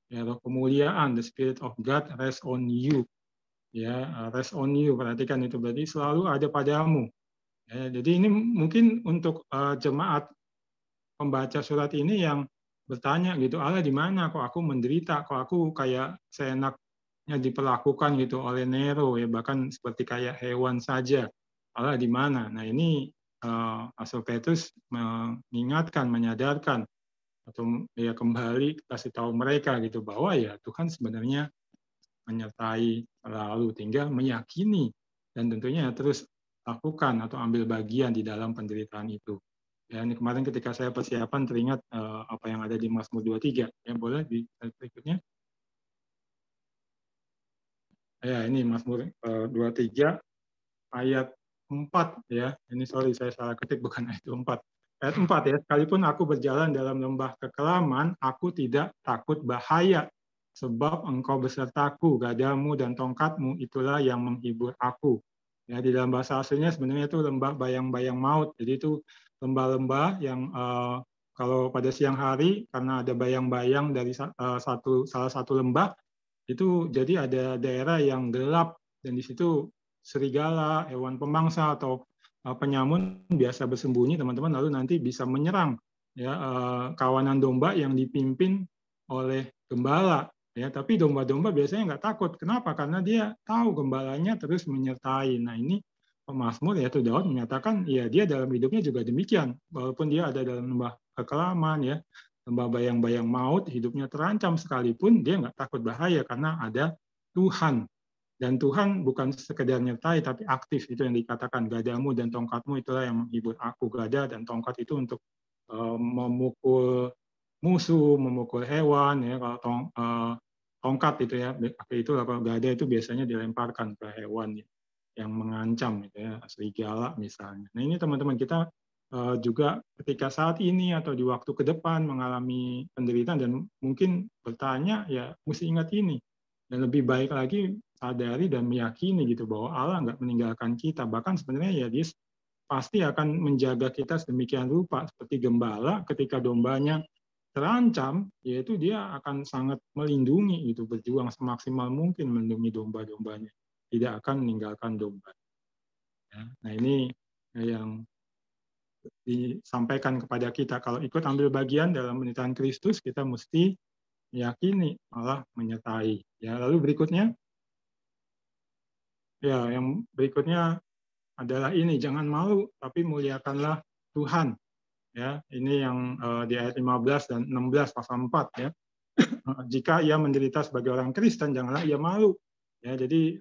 Ya, roh kemuliaan, the Spirit of God rest on you. Ya, rest on you. Perhatikan itu berarti selalu ada padamu. Ya, jadi ini mungkin untuk jemaat pembaca surat ini yang bertanya gitu, Allah di mana kok aku menderita, kok aku kayak seenaknya diperlakukan gitu oleh Nero ya, bahkan seperti kayak hewan saja. Allah di mana? Nah, ini Rasul Petrus mengingatkan, menyadarkan atau ya kembali kasih tahu mereka gitu bahwa ya Tuhan sebenarnya menyertai selalu, tinggal meyakini dan tentunya terus lakukan atau ambil bagian di dalam penderitaan itu. Ya, ini kemarin ketika saya persiapan teringat apa yang ada di Mazmur 23. Ya, boleh di slide berikutnya. Ya, ini Mazmur 23 ayat 4 ya. Ini sorry saya salah ketik, bukan ayat 4. Ayat 4 ya, sekalipun aku berjalan dalam lembah kekelaman, aku tidak takut bahaya, sebab engkau besertaku, gadamu dan tongkatmu itulah yang menghibur aku. Ya, di dalam bahasa aslinya sebenarnya itu lembah bayang-bayang maut. Jadi itu lembah-lembah yang kalau pada siang hari karena ada bayang-bayang dari salah satu lembah, itu jadi ada daerah yang gelap dan di situ serigala, hewan pemangsa atau penyamun biasa bersembunyi teman-teman, lalu nanti bisa menyerang ya kawanan domba yang dipimpin oleh gembala ya. Tapi domba-domba biasanya nggak takut. Kenapa? Karena dia tahu gembalanya terus menyertai. Nah, ini pemazmur yaitu Daud menyatakan ya dia dalam hidupnya juga demikian, walaupun dia ada dalam lembah kekelaman ya, lembah bayang-bayang maut, hidupnya terancam sekalipun dia nggak takut bahaya karena ada Tuhan. Dan Tuhan bukan sekedar nyertai, tapi aktif. Itu yang dikatakan, gadamu dan tongkatmu itulah yang menghibur aku. Gada dan tongkat itu untuk memukul musuh, memukul hewan. Ya. Kalau tongkat itu ya, itu kalau gada itu biasanya dilemparkan ke hewan ya, yang mengancam, gitu ya, serigala misalnya. Nah ini teman-teman kita juga ketika saat ini atau di waktu ke depan mengalami penderitaan dan mungkin bertanya, ya mesti ingat ini. Dan lebih baik lagi sadari dan meyakini gitu bahwa Allah nggak meninggalkan kita. Bahkan sebenarnya ya dia pasti akan menjaga kita sedemikian rupa seperti gembala ketika dombanya terancam, yaitu dia akan sangat melindungi gitu, berjuang semaksimal mungkin melindungi domba-dombanya, tidak akan meninggalkan domba. Ya, nah ini yang disampaikan kepada kita, kalau ikut ambil bagian dalam penderitaan Kristus, kita mesti meyakini Allah menyertai. Ya, lalu berikutnya, ya yang berikutnya adalah ini, jangan malu tapi muliakanlah Tuhan. Ya, ini yang di ayat 15 dan 16 pasal 4 ya. Jika ia menderita sebagai orang Kristen, janganlah ia malu. Ya, jadi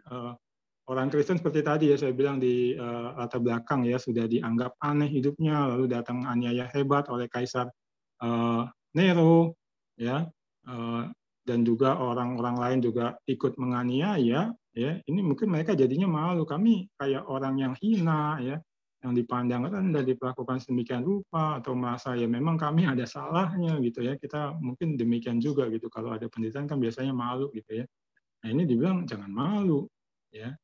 orang Kristen seperti tadi ya saya bilang di latar belakang ya sudah dianggap aneh hidupnya, lalu datang aniaya hebat oleh Kaisar Nero ya. Dan juga orang-orang lain juga ikut menganiaya ya, ini mungkin mereka jadinya malu, kami kayak orang yang hina ya, yang dipandang rendah, diperlakukan sedemikian rupa, atau merasa ya memang kami ada salahnya gitu ya. Kita mungkin demikian juga gitu. Kalau ada penderitaan kan biasanya malu gitu ya. Nah ini dibilang jangan malu ya,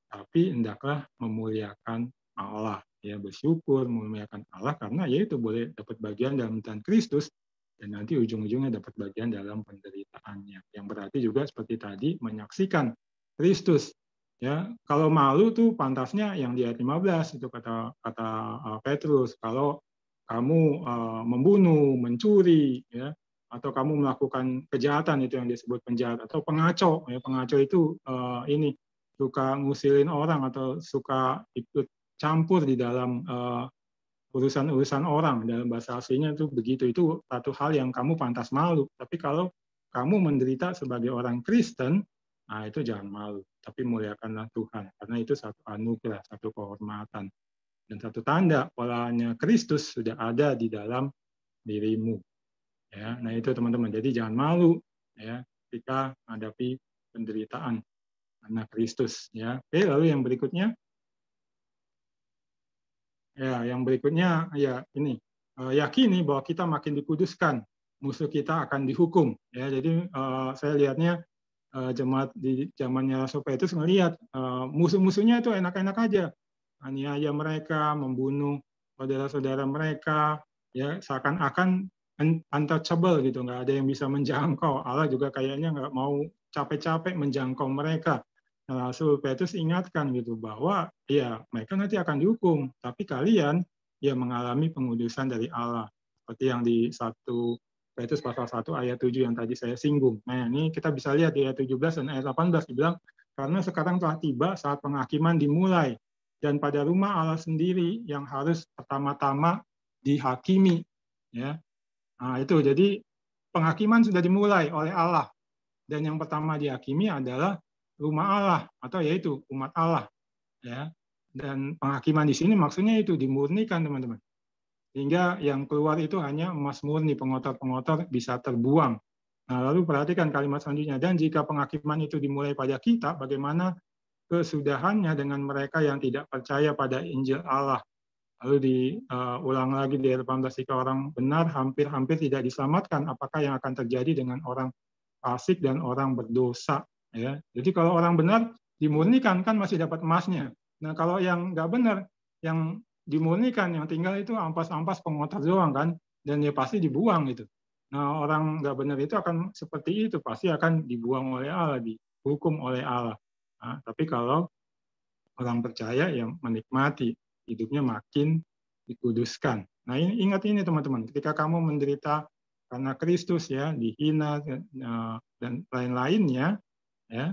tapi hendaklah memuliakan Allah ya, bersyukur memuliakan Allah karena ya itu boleh dapat bagian dalam penderitaan Kristus dan nanti ujung-ujungnya dapat bagian dalam penderitaannya. Yang berarti juga seperti tadi menyaksikan Kristus. Ya, kalau malu tuh pantasnya yang di ayat 15 itu kata Petrus, kalau kamu membunuh, mencuri, ya, atau kamu melakukan kejahatan itu yang disebut penjahat atau pengacau, ya, pengacau itu ini suka ngusilin orang atau suka ikut campur di dalam urusan-urusan orang, dalam bahasa aslinya itu begitu, itu satu hal yang kamu pantas malu. Tapi kalau kamu menderita sebagai orang Kristen, nah itu jangan malu, tapi muliakanlah Tuhan, karena itu satu anugerah, satu kehormatan, dan satu tanda polanya Kristus sudah ada di dalam dirimu. Ya, nah itu teman-teman. Jadi jangan malu ya ketika menghadapi penderitaan karena Kristus. Ya, oke. Lalu yang berikutnya, ya yang berikutnya ya ini yakini bahwa kita makin dikuduskan, musuh kita akan dihukum. Ya, jadi saya lihatnya jemaat di zamannya Rasul Petrus ngelihat musuh-musuhnya itu enak-enak aja, aniaya mereka, membunuh saudara-saudara mereka, ya seakan-akan untouchable gitu, nggak ada yang bisa menjangkau. Allah juga kayaknya nggak mau capek-capek menjangkau mereka. Nah, Rasul Petrus ingatkan gitu bahwa ya mereka nanti akan dihukum, tapi kalian ya mengalami pengudusan dari Allah, seperti yang di 1 Petrus pasal 1 ayat 7 yang tadi saya singgung. Nah, ini kita bisa lihat di ayat 17 dan ayat 18 dibilang, karena sekarang telah tiba saat penghakiman dimulai, dan pada rumah Allah sendiri yang harus pertama-tama dihakimi. Ya. Nah, itu jadi penghakiman sudah dimulai oleh Allah, dan yang pertama dihakimi adalah rumah Allah, atau yaitu umat Allah. Ya. Dan penghakiman di sini maksudnya itu dimurnikan, teman-teman. Sehingga yang keluar itu hanya emas murni, pengotor-pengotor bisa terbuang. Nah, lalu perhatikan kalimat selanjutnya. Dan jika penghakiman itu dimulai pada kita, bagaimana kesudahannya dengan mereka yang tidak percaya pada Injil Allah? Lalu diulang lagi di ayat 18, jika orang benar hampir-hampir tidak diselamatkan, apakah yang akan terjadi dengan orang fasik dan orang berdosa? Ya. Jadi kalau orang benar dimurnikan kan masih dapat emasnya. Nah, kalau yang nggak benar, yang dimurnikan, yang tinggal itu ampas-ampas pengotor doang kan, dan ya pasti dibuang gitu. Nah, orang nggak benar itu akan seperti itu, pasti akan dibuang oleh Allah, dihukum oleh Allah. Nah, tapi kalau orang percaya yang menikmati, hidupnya makin dikuduskan. Nah, ini, ingat ini teman-teman, ketika kamu menderita karena Kristus ya, dihina dan lain-lainnya, ya,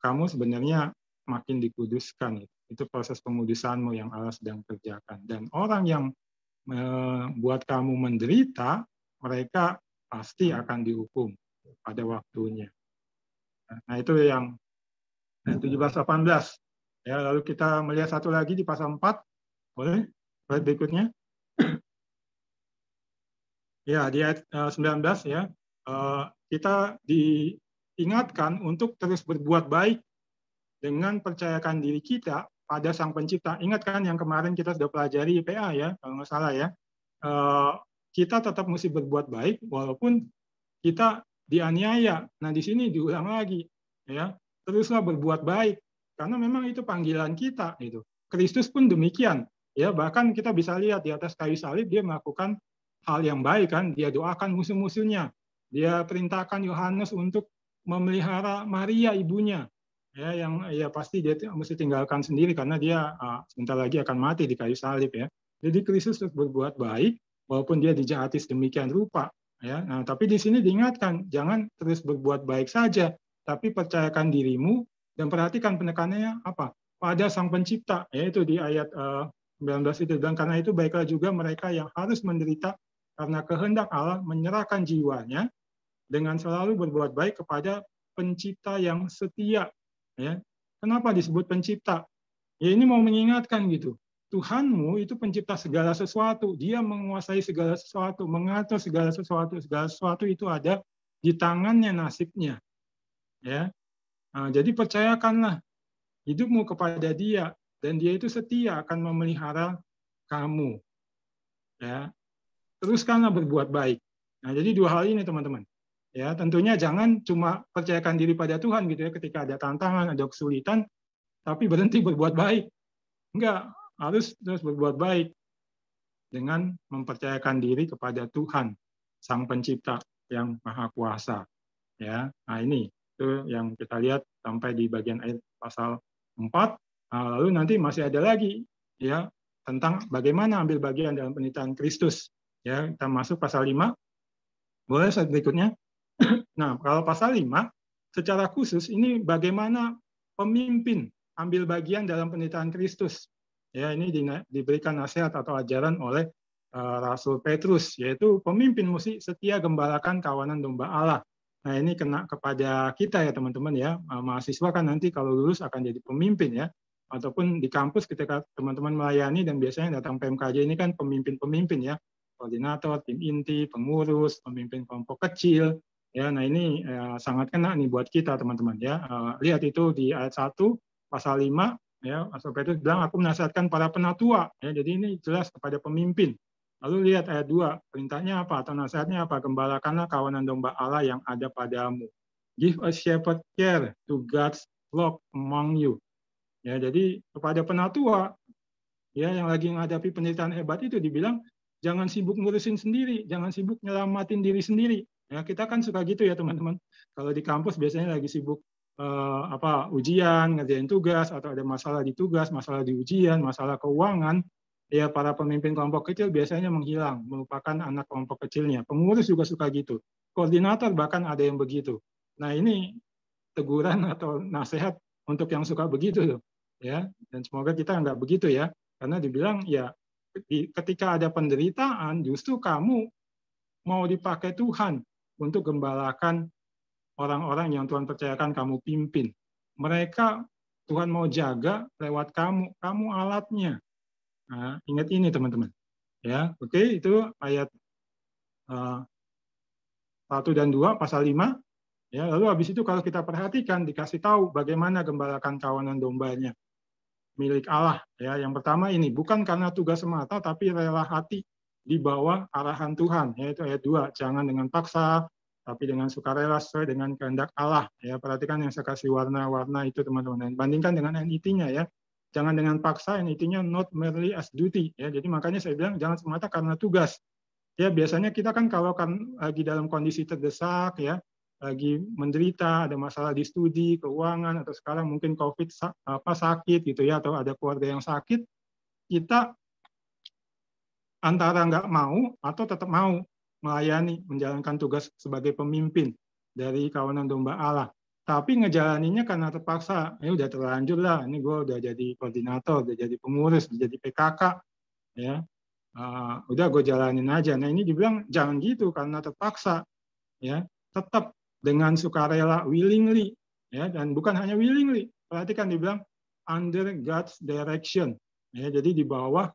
kamu sebenarnya makin dikuduskan. Itu proses pengudusanmu yang Allah sedang kerjakan. Dan orang yang membuat kamu menderita, mereka pasti akan dihukum pada waktunya. Nah, itu yang 17-18. Ya, lalu kita melihat satu lagi di pasal 4. Boleh? Slide berikutnya. Ya, di ayat 19 ya. Kita diingatkan untuk terus berbuat baik dengan percayakan diri kita pada Sang Pencipta. Ingat kan yang kemarin kita sudah pelajari IPA ya, kalau nggak salah ya. Kita tetap mesti berbuat baik walaupun kita dianiaya. Nah, di sini diulang lagi ya. Teruslah berbuat baik karena memang itu panggilan kita gitu. Kristus pun demikian. Ya, bahkan kita bisa lihat di atas kayu salib dia melakukan hal yang baik kan, dia doakan musuh-musuhnya. Dia perintahkan Yohanes untuk memelihara Maria ibunya. Ya, yang ya pasti dia mesti tinggalkan sendiri karena dia sebentar lagi akan mati di kayu salib ya. Jadi Kristus terus berbuat baik walaupun dia dijahati sedemikian rupa ya. Nah, tapi di sini diingatkan jangan terus berbuat baik saja, tapi percayakan dirimu dan perhatikan penekanannya apa? Pada Sang Pencipta, yaitu di ayat 19 itu. Dan karena itu baiklah juga mereka yang harus menderita karena kehendak Allah menyerahkan jiwanya dengan selalu berbuat baik kepada Pencipta yang setia. Ya. Kenapa disebut pencipta? Ya ini mau mengingatkan gitu. Tuhanmu itu pencipta segala sesuatu. Dia menguasai segala sesuatu, mengatur segala sesuatu. Segala sesuatu itu ada di tangannya nasibnya. Ya. Nah, jadi percayakanlah hidupmu kepada Dia. dan Dia itu setia akan memelihara kamu. Ya, teruskanlah berbuat baik. Nah, jadi dua hal ini teman-teman. Ya, tentunya jangan cuma percayakan diri pada Tuhan gitu ya ketika ada tantangan, ada kesulitan, tapi berhenti berbuat baik. Enggak, harus terus berbuat baik dengan mempercayakan diri kepada Tuhan, Sang Pencipta yang Maha Kuasa. Ya, nah ini itu yang kita lihat sampai di bagian ayat pasal 4. Nah, lalu nanti masih ada lagi ya tentang bagaimana ambil bagian dalam penderitaan Kristus. Ya, kita masuk pasal 5. Boleh slide berikutnya. Nah, kalau pasal 5 secara khusus ini bagaimana pemimpin ambil bagian dalam penderitaan Kristus. Ya, ini diberikan nasihat atau ajaran oleh Rasul Petrus, yaitu pemimpin mesti setia gembalakan kawanan domba Allah. Nah, ini kena kepada kita ya teman-teman ya. Mahasiswa kan nanti kalau lulus akan jadi pemimpin ya. Ataupun di kampus ketika teman-teman melayani dan biasanya datang PMKJ ini kan pemimpin-pemimpin ya. Koordinator, tim inti, pengurus, pemimpin kelompok kecil. Ya, nah ini sangat kena nih buat kita teman-teman ya. Lihat itu di ayat 1 pasal 5 ya, Rasul Petrus bilang aku menasihatkan para penatua ya. Jadi ini jelas kepada pemimpin. Lalu lihat ayat 2, perintahnya apa atau nasihatnya apa? Gembalakanlah kawanan domba Allah yang ada padamu. Give a shepherd care to God's flock among you. Ya, jadi kepada penatua ya yang lagi menghadapi penderitaan hebat itu dibilang jangan sibuk ngurusin sendiri, jangan sibuk nyelamatin diri sendiri. Ya, kita kan suka gitu ya teman-teman. Kalau di kampus biasanya lagi sibuk ujian, ngerjain tugas atau ada masalah di tugas, masalah di ujian, masalah keuangan. Ya, para pemimpin kelompok kecil biasanya menghilang, melupakan anak kelompok kecilnya. Pengurus juga suka gitu. Koordinator bahkan ada yang begitu. Nah, ini teguran atau nasihat untuk yang suka begitu loh. Ya, dan semoga kita nggak begitu ya. Karena dibilang ya ketika ada penderitaan justru kamu mau dipakai Tuhan untuk gembalakan orang-orang yang Tuhan percayakan kamu pimpin. Mereka Tuhan mau jaga lewat kamu, kamu alatnya. Nah, ingat ini teman-teman. Ya, oke, itu ayat 1 dan 2 pasal 5. Ya, lalu habis itu kalau kita perhatikan dikasih tahu bagaimana gembalakan kawanan dombanya milik Allah. Ya, yang pertama ini bukan karena tugas semata tapi rela hati di bawah arahan Tuhan. Yaitu ayat 2, jangan dengan paksa tapi dengan sukarela sesuai dengan kehendak Allah. Ya, perhatikan yang saya kasih warna-warna itu teman-teman. Bandingkan dengan NIT-nya ya. Jangan dengan paksa, NIT-nya not merely as duty. Ya, jadi makanya saya bilang jangan semata karena tugas. Ya, biasanya kita kan kalau kan lagi dalam kondisi terdesak ya, lagi menderita, ada masalah di studi, keuangan, atau sekarang mungkin COVID sakit gitu ya, atau ada keluarga yang sakit, kita antara nggak mau atau tetap mau melayani, menjalankan tugas sebagai pemimpin dari kawanan domba Allah. Tapi ngejalaninya karena terpaksa, ya udah terlanjur lah, ini gue udah jadi koordinator, udah jadi pengurus, udah jadi PKK, ya, udah gue jalanin aja. Nah ini dibilang jangan gitu karena terpaksa, ya, tetap dengan sukarela, willingly, ya, dan bukan hanya willingly. Perhatikan dibilang under God's direction, ya, jadi di bawah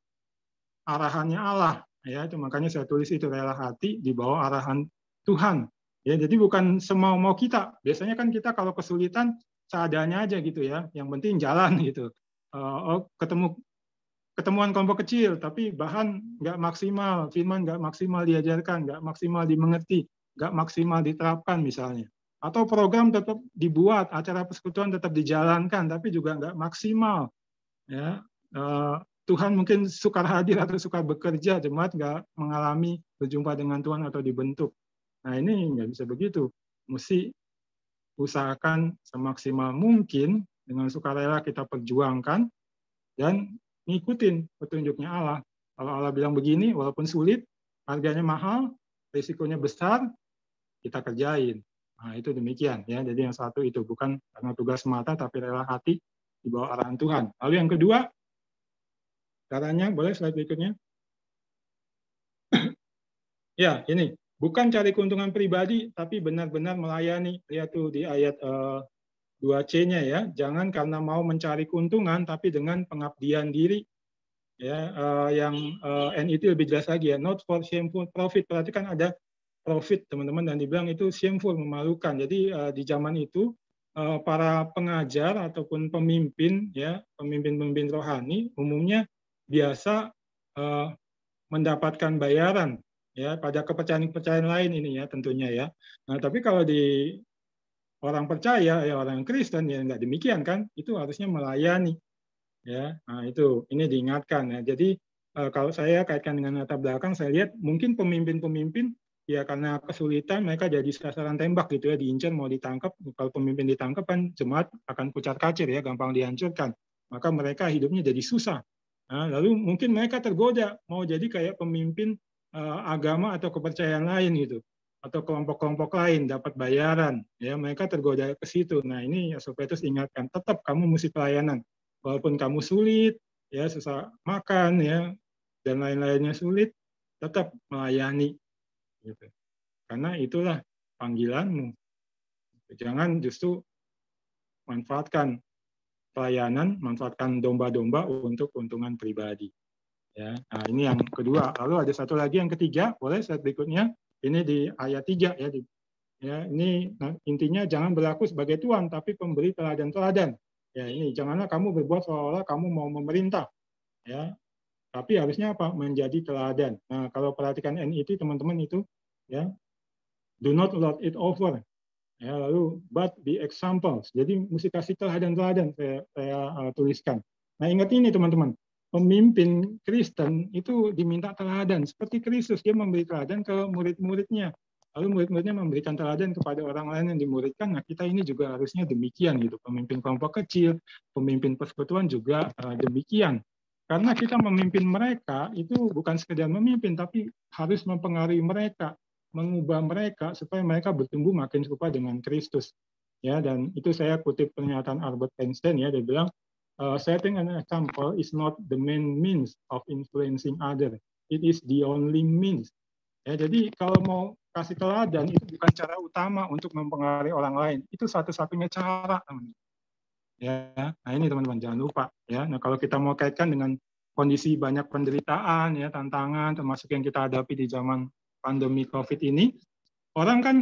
arahannya Allah, ya, itu makanya saya tulis itu rela hati di bawah arahan Tuhan. Ya, jadi bukan semau-mau kita. Biasanya kan kita kalau kesulitan seadanya aja gitu ya. Yang penting jalan gitu. Ketemuan kelompok kecil, tapi bahan nggak maksimal, firman nggak maksimal diajarkan, nggak maksimal dimengerti, nggak maksimal diterapkan misalnya. Atau program tetap dibuat, acara persekutuan tetap dijalankan, tapi juga nggak maksimal. Ya, Tuhan mungkin sukar hadir atau suka bekerja, jemaat nggak mengalami berjumpa dengan Tuhan atau dibentuk. Nah ini nggak bisa begitu, mesti usahakan semaksimal mungkin dengan sukarela kita perjuangkan dan ngikutin petunjuknya Allah. Kalau Allah bilang begini, walaupun sulit, harganya mahal, risikonya besar, kita kerjain. Nah itu demikian ya. Jadi yang satu itu bukan karena tugas semata, tapi rela hati di bawah arahan Tuhan. Lalu yang kedua, caranya boleh slide berikutnya. Ya ini. Bukan cari keuntungan pribadi, tapi benar-benar melayani. Lihat tuh di ayat 2C-nya ya. Jangan karena mau mencari keuntungan, tapi dengan pengabdian diri. Ya, yang NIT lebih jelas lagi ya. Not for shameful profit. Perhatikan ada profit teman-teman dan dibilang itu shameful, memalukan. Jadi di zaman itu para pengajar ataupun pemimpin, ya, pemimpin-pemimpin rohani umumnya biasa mendapatkan bayaran, ya, pada kepercayaan-kepercayaan lain ini, ya, tentunya, ya. Nah, tapi kalau di orang percaya, ya, orang Kristen, ya, nggak demikian, kan? Itu harusnya melayani, ya. Nah, itu ini diingatkan, ya. Jadi kalau saya kaitkan dengan latar belakang, saya lihat mungkin pemimpin-pemimpin, ya, karena kesulitan mereka jadi sasaran tembak gitu, ya, diincar mau ditangkap. Kalau pemimpin ditangkap kan jemaat akan kucar-kacir, ya, gampang dihancurkan. Maka mereka hidupnya jadi susah. Nah, lalu mungkin mereka tergoda mau jadi kayak pemimpin agama atau kepercayaan lain gitu, atau kelompok-kelompok lain dapat bayaran, ya, mereka tergoda ke situ. Nah, ini Sopetrus ingatkan, tetap kamu mesti pelayanan, walaupun kamu sulit, ya, susah makan, ya, dan lain-lainnya sulit, tetap melayani, gitu. Karena itulah panggilanmu. Jangan justru manfaatkan pelayanan, manfaatkan domba-domba untuk keuntungan pribadi. Ya, nah, ini yang kedua. Lalu ada satu lagi yang ketiga, boleh slide berikutnya. Ini di ayat 3, ya. Ya, ini intinya jangan berlaku sebagai tuan, tapi pemberi teladan-teladan. Ya, ini janganlah kamu berbuat seolah-olah kamu mau memerintah, ya. Tapi harusnya apa? Menjadi teladan. Nah, kalau perhatikan NIT teman-teman itu, ya, do not lord it over. Ya, lalu but be examples. Jadi mesti kasih teladan-teladan saya tuliskan. Nah, ingat ini teman-teman, pemimpin Kristen itu diminta teladan seperti Kristus, dia memberi teladan ke murid-muridnya. Lalu murid-muridnya memberikan teladan kepada orang lain yang dimuridkan. Nah, kita ini juga harusnya demikian gitu. Pemimpin kelompok kecil, pemimpin persekutuan juga demikian. Karena kita memimpin mereka itu bukan sekedar memimpin, tapi harus mempengaruhi mereka, mengubah mereka supaya mereka bertumbuh makin serupa dengan Kristus, ya. Dan itu saya kutip pernyataan Albert Einstein, ya, dia bilang setting an example is not the main means of influencing other, it is the only means, ya. Jadi kalau mau kasih teladan itu bukan cara utama untuk mempengaruhi orang lain, itu satu-satunya cara, teman-teman, ya. Nah, ini teman-teman jangan lupa, ya. Nah, kalau kita mau kaitkan dengan kondisi banyak penderitaan, ya, tantangan termasuk yang kita hadapi di zaman pandemi COVID ini, orang kan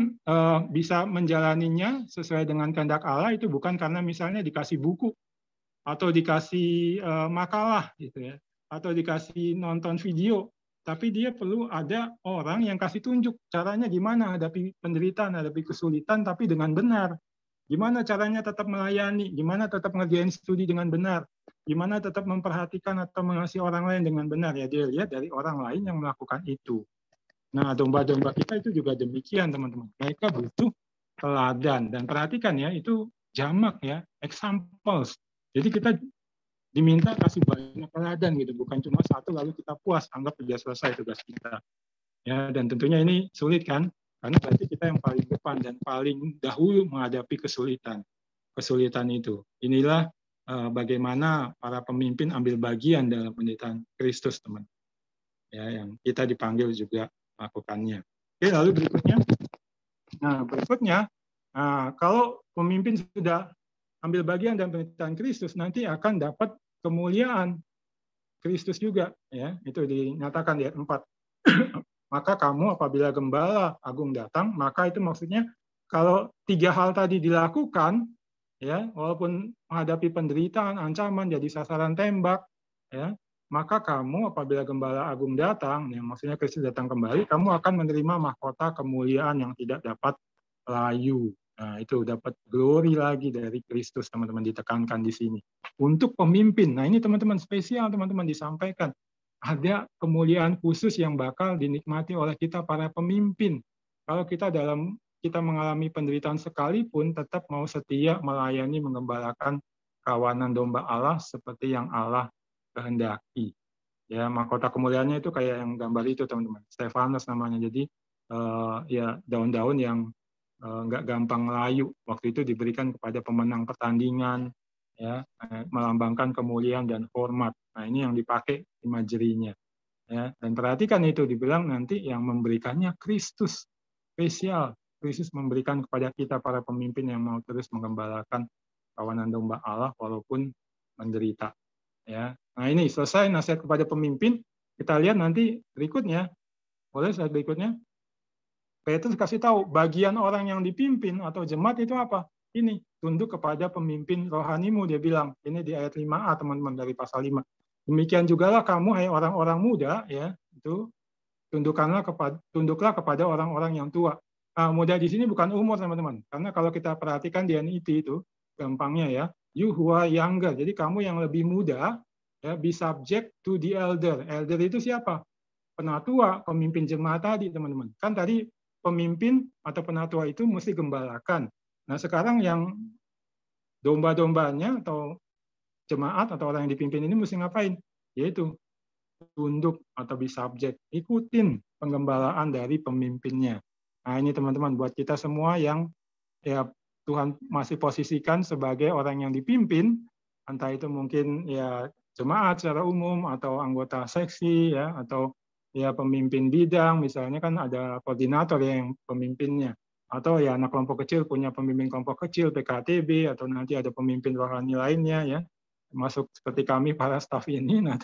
bisa menjalaninya sesuai dengan kehendak Allah itu bukan karena misalnya dikasih buku atau dikasih makalah gitu, ya, atau dikasih nonton video, tapi dia perlu ada orang yang kasih tunjuk caranya gimana hadapi penderitaan, hadapi kesulitan, tapi dengan benar. Gimana caranya tetap melayani, gimana tetap ngerjain studi dengan benar, gimana tetap memperhatikan atau mengasihi orang lain dengan benar, ya, dia lihat dari orang lain yang melakukan itu. Nah, domba-domba kita itu juga demikian, teman-teman. Mereka butuh teladan. Dan perhatikan, ya, itu jamak, ya, examples. Jadi kita diminta kasih banyak teladan gitu, bukan cuma satu lalu kita puas, anggap sudah selesai tugas kita. Ya, dan tentunya ini sulit, kan? Karena berarti kita yang paling depan dan paling dahulu menghadapi kesulitan itu. Inilah bagaimana para pemimpin ambil bagian dalam penderitaan Kristus, teman. Ya, yang kita dipanggil juga lakukannya. Oke, lalu berikutnya. Nah, berikutnya, kalau pemimpin sudah ambil bagian dalam penderitaan Kristus, nanti akan dapat kemuliaan Kristus juga, ya. Itu dinyatakan di ayat 4. Maka kamu apabila Gembala Agung datang, maka itu maksudnya kalau 3 hal tadi dilakukan, ya, walaupun menghadapi penderitaan, ancaman, jadi sasaran tembak, ya, maka kamu apabila Gembala Agung datang, yang maksudnya Kristus datang kembali, kamu akan menerima mahkota kemuliaan yang tidak dapat layu. Nah, itu dapat glory lagi dari Kristus, teman-teman, ditekankan di sini. Untuk pemimpin, nah ini teman-teman spesial, teman-teman, disampaikan. Ada kemuliaan khusus yang bakal dinikmati oleh kita para pemimpin. Kalau kita mengalami penderitaan sekalipun, tetap mau setia melayani, mengembalakan kawanan domba Allah seperti yang Allah kehendaki. Ya, mahkota kemuliaannya itu kayak yang gambar itu, teman-teman. Stefanus namanya. Jadi ya daun-daun yang nggak gampang layu. Waktu itu diberikan kepada pemenang pertandingan, ya, melambangkan kemuliaan dan hormat. Nah, ini yang dipakai imajerinya. Ya, dan perhatikan itu dibilang nanti yang memberikannya Kristus. Spesial. Kristus memberikan kepada kita para pemimpin yang mau terus mengembalakan kawanan domba Allah walaupun menderita. Ya. Nah, ini selesai nasihat kepada pemimpin. Kita lihat nanti berikutnya. Boleh slide berikutnya? Petrus kasih tahu bagian orang yang dipimpin atau jemaat itu apa? ini, tunduk kepada pemimpin rohanimu, dia bilang. Ini di ayat 5a, teman-teman, dari pasal 5. Demikian jugalah kamu, hai orang-orang muda, ya, itu tunduklah kepada orang-orang yang tua. Nah, muda di sini bukan umur, teman-teman. Karena kalau kita perhatikan di NIT itu, gampangnya ya, you who are younger. Jadi kamu yang lebih muda, ya, be subject to the elder. Elder itu siapa? Penatua, pemimpin jemaat tadi, teman-teman. Kan tadi pemimpin atau penatua itu mesti gembalakan. Nah, sekarang yang domba-dombanya atau jemaat atau orang yang dipimpin ini mesti ngapain? Yaitu tunduk atau be subject, ikutin penggembalaan dari pemimpinnya. Nah, ini teman-teman buat kita semua yang ya Tuhan masih posisikan sebagai orang yang dipimpin, entah itu mungkin ya jemaat secara umum atau anggota seksi ya atau ya pemimpin bidang, misalnya kan ada koordinator yang pemimpinnya, atau ya anak kelompok kecil punya pemimpin kelompok kecil PKTB, atau nanti ada pemimpin rohani lainnya ya, masuk seperti kami para staf ini. Nah,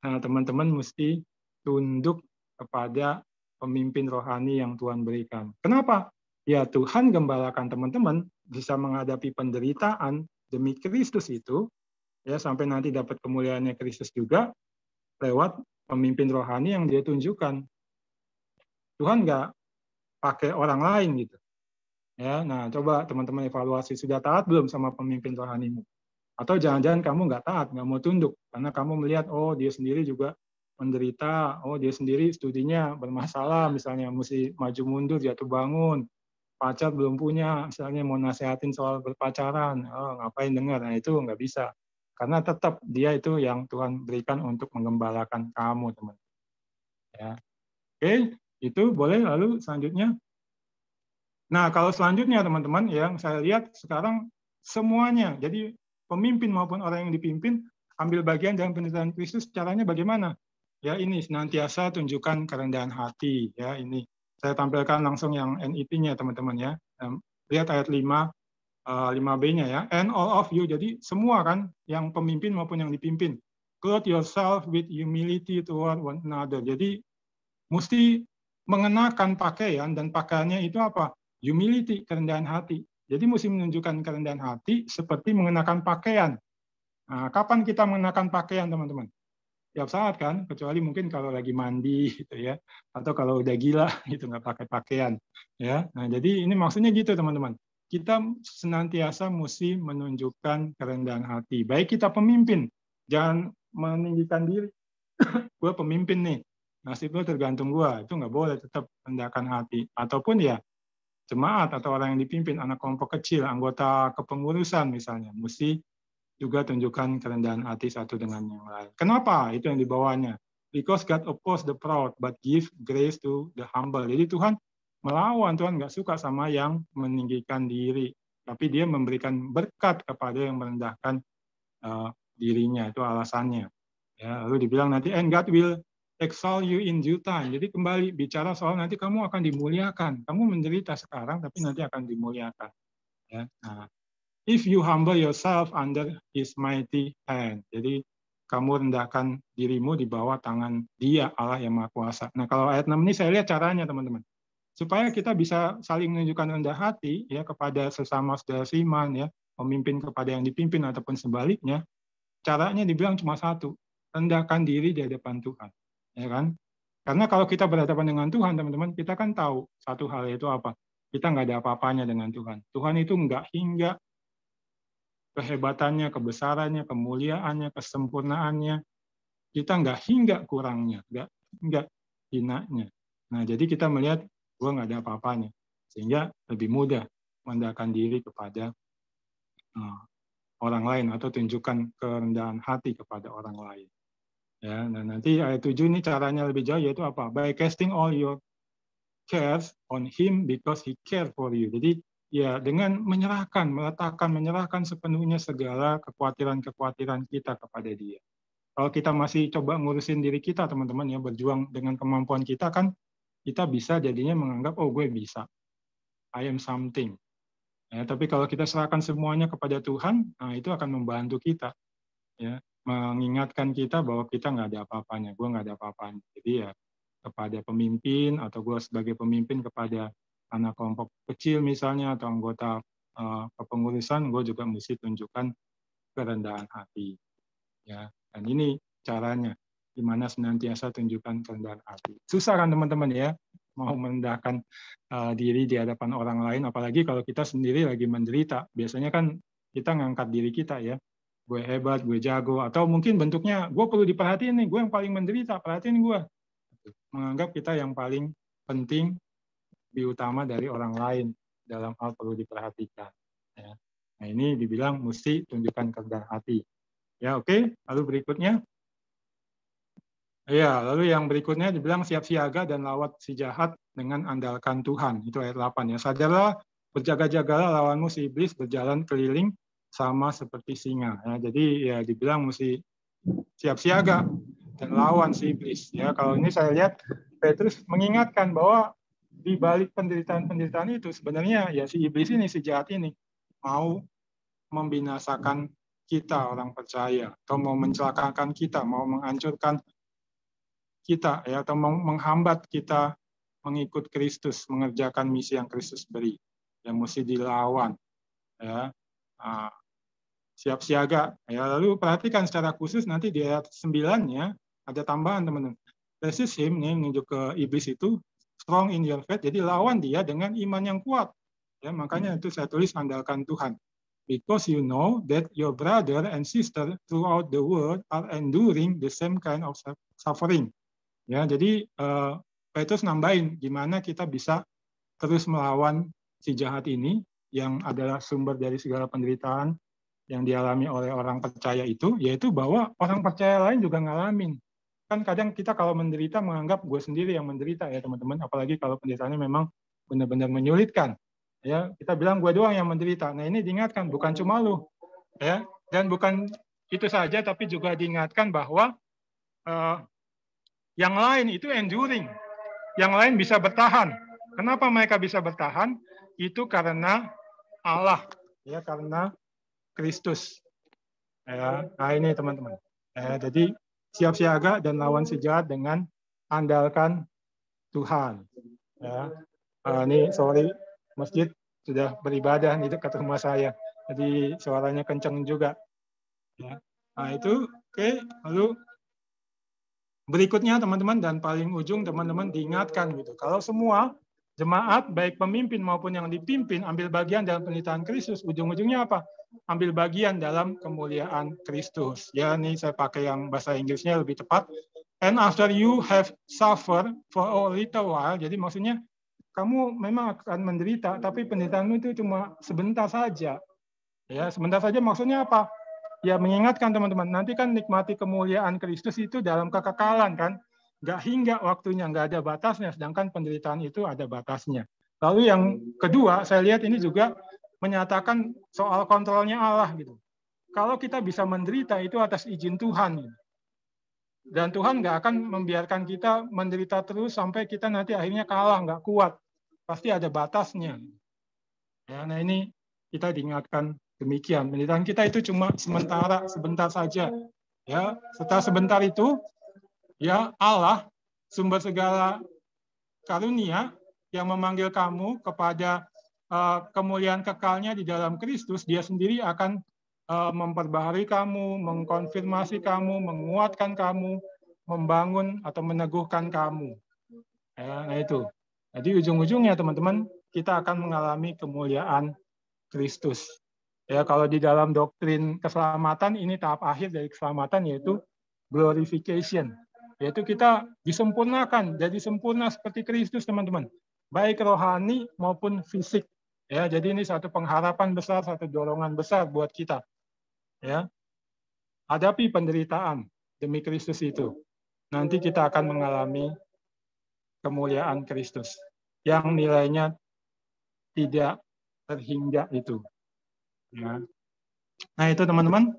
teman-teman mesti tunduk kepada pemimpin rohani yang Tuhan berikan. Kenapa? Ya Tuhan gembalakan teman-teman bisa menghadapi penderitaan demi Kristus itu, ya sampai nanti dapat kemuliaannya Kristus juga lewat pemimpin rohani yang dia tunjukkan. Tuhan nggak pakai orang lain gitu. Ya, nah coba teman-teman evaluasi, sudah taat belum sama pemimpin rohanimu? Atau jangan-jangan kamu nggak taat, nggak mau tunduk, karena kamu melihat, oh dia sendiri juga menderita, oh dia sendiri studinya bermasalah, misalnya mesti maju mundur, jatuh bangun, pacar belum punya, misalnya mau nasehatin soal berpacaran, oh ngapain dengar, nah itu nggak bisa. Karena tetap dia itu yang Tuhan berikan untuk menggembalakan kamu, teman. Ya. Oke, itu boleh. Lalu selanjutnya. Nah, kalau selanjutnya teman-teman, yang saya lihat sekarang semuanya, jadi pemimpin maupun orang yang dipimpin ambil bagian dalam penderitaan Kristus. Caranya bagaimana? Ya ini senantiasa tunjukkan kerendahan hati. Ya ini saya tampilkan langsung yang NIT-nya teman-teman ya. Lihat ayat 5b-nya ya. And all of you, jadi semua kan, yang pemimpin maupun yang dipimpin, clothe yourself with humility toward one another. Jadi mesti mengenakan pakaian, dan pakaiannya itu apa? Humility, kerendahan hati. Jadi mesti menunjukkan kerendahan hati seperti mengenakan pakaian. Nah, kapan kita mengenakan pakaian, teman-teman? Tiap saat kan, kecuali mungkin kalau lagi mandi gitu ya, atau kalau udah gila gitu nggak pakai pakaian ya. Nah, jadi ini maksudnya gitu teman-teman. Kita senantiasa mesti menunjukkan kerendahan hati. Baik kita pemimpin, jangan meninggikan diri. Gue pemimpin nih, nasib lo tergantung gue. Itu nggak boleh, tetap rendahkan hati. Ataupun ya jemaat atau orang yang dipimpin, anak kelompok kecil, anggota kepengurusan misalnya, mesti juga tunjukkan kerendahan hati satu dengan yang lain. Kenapa? Itu yang dibawanya. Because God oppose the proud, but give grace to the humble. Jadi Tuhan melawan, Tuhan nggak suka sama yang meninggikan diri, tapi dia memberikan berkat kepada yang merendahkan dirinya. Itu alasannya. Ya, lalu dibilang nanti, and God will exalt you in due time. Jadi kembali bicara soal nanti kamu akan dimuliakan. Kamu menderita sekarang, tapi nanti akan dimuliakan. Ya, nah, if you humble yourself under His mighty hand. Jadi kamu rendahkan dirimu di bawah tangan Dia, Allah yang Maha Kuasa. Nah, kalau ayat 6 ini saya lihat caranya, teman-teman. Supaya kita bisa saling menunjukkan rendah hati ya kepada sesama saudara seiman ya, pemimpin kepada yang dipimpin ataupun sebaliknya. Caranya dibilang cuma satu, rendahkan diri di hadapan Tuhan. Ya kan? Karena kalau kita berhadapan dengan Tuhan, teman-teman, kita kan tahu satu hal itu apa? Kita nggak ada apa-apanya dengan Tuhan. Tuhan itu nggak hingga kehebatannya, kebesarannya, kemuliaannya, kesempurnaannya. Kita nggak hingga kurangnya, nggak hinanya. Nah, jadi kita melihat, gue nggak ada apa-apanya. Sehingga lebih mudah merendahkan diri kepada orang lain atau tunjukkan kerendahan hati kepada orang lain. Ya, nah nanti ayat 7 ini caranya lebih jauh, yaitu apa? By casting all your cares on Him because He cared for you. Jadi ya dengan menyerahkan sepenuhnya segala kekhawatiran-kekhawatiran kita kepada Dia. Kalau kita masih coba ngurusin diri kita, teman-teman ya, berjuang dengan kemampuan kita, kan kita bisa jadinya menganggap, oh gue bisa, I am something. Ya, tapi kalau kita serahkan semuanya kepada Tuhan, nah itu akan membantu kita, ya, mengingatkan kita bahwa kita nggak ada apa-apanya, gue nggak ada apa-apanya. Jadi ya kepada pemimpin atau gue sebagai pemimpin kepada anak kelompok kecil misalnya atau anggota kepengurusan, gue juga mesti tunjukkan kerendahan hati. Ya, dan ini caranya, gimana senantiasa tunjukkan kerendahan hati. Susah kan teman-teman ya, mau merendahkan diri di hadapan orang lain, apalagi kalau kita sendiri lagi menderita. Biasanya kan kita ngangkat diri kita ya, gue hebat, gue jago, atau mungkin bentuknya gue perlu diperhatiin nih, gue yang paling menderita, perhatiin gue. Menganggap kita yang paling penting, lebih utama dari orang lain dalam hal perlu diperhatikan. Ya. Nah ini dibilang mesti tunjukkan kerendahan hati. Ya oke. Lalu berikutnya. Ya, lalu yang berikutnya dibilang siap siaga dan lawat si jahat dengan andalkan Tuhan. Itu ayat 8 ya. Sadarlah, berjaga-jagalah lawanmu si iblis berjalan keliling sama seperti singa. Ya, jadi ya dibilang mesti siap siaga dan lawan si iblis. Ya, kalau ini saya lihat Petrus mengingatkan bahwa di balik penderitaan-penderitaan itu sebenarnya ya si iblis ini, si jahat ini mau membinasakan kita orang percaya, atau mau mencelakakan kita, mau menghancurkan kita, ya, atau menghambat kita mengikut Kristus, mengerjakan misi yang Kristus beri, yang mesti dilawan, ya. Siap siaga. Ya, lalu perhatikan secara khusus nanti di ayat 9-nya ada tambahan teman-teman. Resist him, nih menunjuk ke iblis itu, strong in your faith, jadi lawan dia dengan iman yang kuat. Ya, makanya itu saya tulis andalkan Tuhan. Because you know that your brother and sister throughout the world are enduring the same kind of suffering. Ya, jadi Petrus nambahin gimana kita bisa terus melawan si jahat ini yang adalah sumber dari segala penderitaan yang dialami oleh orang percaya itu, yaitu bahwa orang percaya lain juga ngalamin. Kan kadang kita kalau menderita menganggap gue sendiri yang menderita ya teman-teman, apalagi kalau penderitaannya memang benar-benar menyulitkan. Ya, kita bilang gue doang yang menderita. Nah, ini diingatkan bukan cuma lu. Ya, dan bukan itu saja tapi juga diingatkan bahwa yang lain itu enduring. Yang lain bisa bertahan. Kenapa mereka bisa bertahan? Itu karena Allah, ya, karena Kristus. Ya, nah ini teman-teman. Jadi siap siaga dan lawan si jahat dengan andalkan Tuhan. Ya. Ini sorry, masjid sudah beribadah di dekat rumah saya. Jadi suaranya kenceng juga. Ya. Nah itu oke. Lalu berikutnya teman-teman dan paling ujung teman-teman diingatkan gitu. Kalau semua jemaat baik pemimpin maupun yang dipimpin ambil bagian dalam penderitaan Kristus, ujung-ujungnya apa? Ambil bagian dalam kemuliaan Kristus. Ya, ini saya pakai yang bahasa Inggrisnya lebih tepat. And after you have suffered for a little while, jadi maksudnya kamu memang akan menderita, tapi penderitaanmu itu cuma sebentar saja. Ya, sebentar saja maksudnya apa? Ya, mengingatkan teman-teman, nanti kan nikmati kemuliaan Kristus itu dalam kekekalan kan, nggak hingga waktunya, nggak ada batasnya, sedangkan penderitaan itu ada batasnya. Lalu yang kedua, saya lihat ini juga menyatakan soal kontrolnya Allah gitu. Kalau kita bisa menderita itu atas izin Tuhan. Gitu. Dan Tuhan nggak akan membiarkan kita menderita terus sampai kita nanti akhirnya kalah, nggak kuat. Pasti ada batasnya. Ya, nah ini kita diingatkan demikian. Penderitaan kita itu cuma sementara, sebentar saja. Ya, setelah sebentar itu, ya Allah, sumber segala karunia yang memanggil kamu kepada kemuliaan kekalnya di dalam Kristus, dia sendiri akan memperbaharui kamu, mengkonfirmasi kamu, menguatkan kamu, membangun atau meneguhkan kamu. Ya, nah itu. Jadi ujung-ujungnya teman-teman, kita akan mengalami kemuliaan Kristus. Ya, kalau di dalam doktrin keselamatan, ini tahap akhir dari keselamatan yaitu glorification. Yaitu kita disempurnakan, jadi sempurna seperti Kristus teman-teman. Baik rohani maupun fisik. Ya, jadi ini satu pengharapan besar, satu dorongan besar buat kita. Ya, hadapi penderitaan demi Kristus itu. Nanti kita akan mengalami kemuliaan Kristus yang nilainya tidak terhingga itu. Ya. Nah itu teman-teman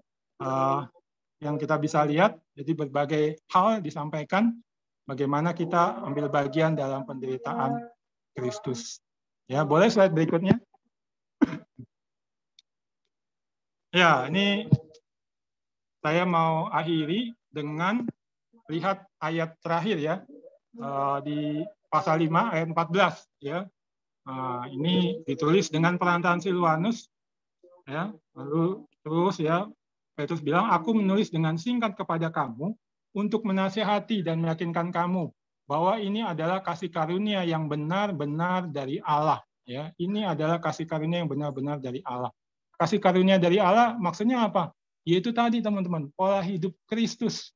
yang kita bisa lihat. Jadi berbagai hal disampaikan bagaimana kita ambil bagian dalam penderitaan Kristus. Ya, boleh slide berikutnya. Ya, ini saya mau akhiri dengan lihat ayat terakhir ya. Di pasal 5 ayat 14 ya. Ini ditulis dengan perantaraan Silwanus, ya. Lalu terus ya Petrus bilang, aku menulis dengan singkat kepada kamu untuk menasihati dan meyakinkan kamu bahwa ini adalah kasih karunia yang benar-benar dari Allah. Ya, ini adalah kasih karunia yang benar-benar dari Allah. Kasih karunia dari Allah maksudnya apa? Yaitu tadi teman-teman, pola hidup Kristus.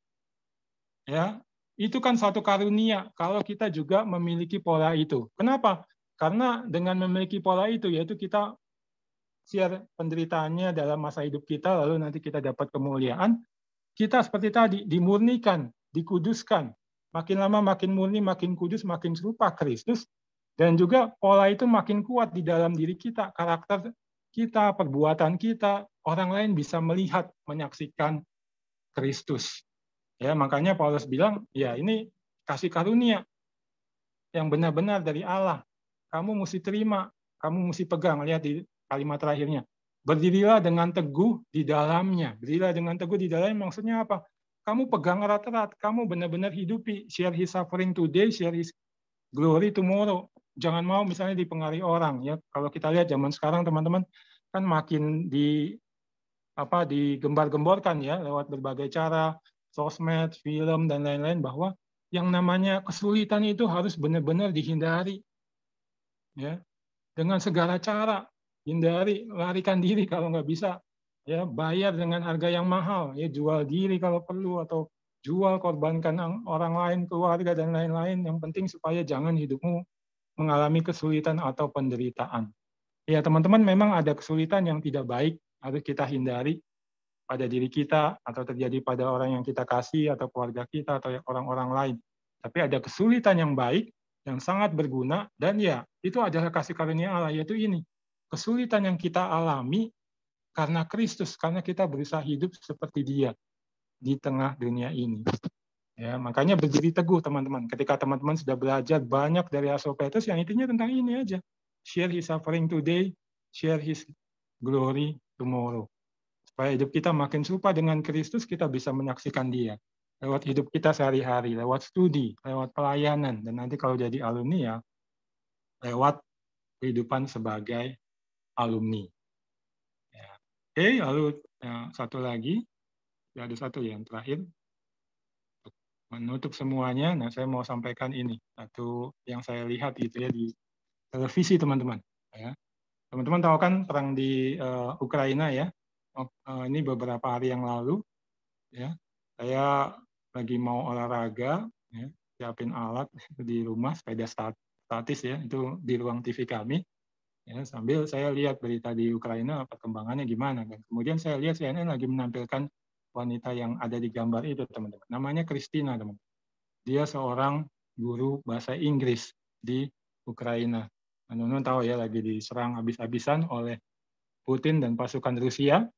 Ya, itu kan satu karunia kalau kita juga memiliki pola itu. Kenapa? Karena dengan memiliki pola itu, yaitu kita share penderitaannya dalam masa hidup kita, lalu nanti kita dapat kemuliaan, kita seperti tadi, dimurnikan, dikuduskan. Makin lama makin murni, makin kudus, makin serupa Kristus, dan juga pola itu makin kuat di dalam diri kita, karakter kita, perbuatan kita, orang lain bisa melihat, menyaksikan Kristus. Ya, makanya Paulus bilang, ya ini kasih karunia yang benar-benar dari Allah. Kamu mesti terima, kamu mesti pegang. Lihat di kalimat terakhirnya. Berdirilah dengan teguh di dalamnya. Berdirilah dengan teguh di dalamnya maksudnya apa? Kamu pegang erat-erat, kamu benar-benar hidupi. Share his suffering today, share his glory tomorrow. Jangan mau misalnya dipengaruhi orang. Ya, kalau kita lihat zaman sekarang teman-teman kan makin digembar-gemborkan ya lewat berbagai cara, sosmed, film dan lain-lain, bahwa yang namanya kesulitan itu harus benar-benar dihindari. Ya, dengan segala cara hindari, larikan diri kalau nggak bisa, ya bayar dengan harga yang mahal, ya jual diri kalau perlu, atau jual, korbankan orang lain, keluarga dan lain-lain. Yang penting supaya jangan hidupmu mengalami kesulitan atau penderitaan. Ya teman-teman, memang ada kesulitan yang tidak baik harus kita hindari pada diri kita atau terjadi pada orang yang kita kasih atau keluarga kita atau orang-orang lain. Tapi ada kesulitan yang baik yang sangat berguna, dan ya itu adalah kasih karunia Allah, yaitu ini kesulitan yang kita alami karena Kristus, karena kita berusaha hidup seperti Dia di tengah dunia ini. Ya, makanya berdiri teguh teman-teman. Ketika teman-teman sudah belajar banyak dari Rasul Petrus, yang intinya tentang ini aja. Share his suffering today, share his glory tomorrow. Supaya hidup kita makin serupa dengan Kristus, kita bisa menyaksikan Dia lewat hidup kita sehari-hari, lewat studi, lewat pelayanan, dan nanti kalau jadi alumni ya lewat kehidupan sebagai alumni. Ya. Oke, lalu satu lagi, ya ada satu yang terakhir. Menutup semuanya, nah saya mau sampaikan ini, satu yang saya lihat gitu ya di televisi teman-teman. Ya. Teman-teman tahu kan perang di Ukraina ya, ini beberapa hari yang lalu, ya saya lagi mau olahraga, ya, siapin alat di rumah, sepeda statis ya, itu di ruang TV kami. Ya, sambil saya lihat berita di Ukraina perkembangannya gimana, dan kemudian saya lihat CNN lagi menampilkan wanita yang ada di gambar itu teman-teman. Namanya Kristina teman-teman. Dia seorang guru bahasa Inggris di Ukraina. Teman-teman tahu ya lagi diserang habis-habisan oleh Putin dan pasukan Rusia.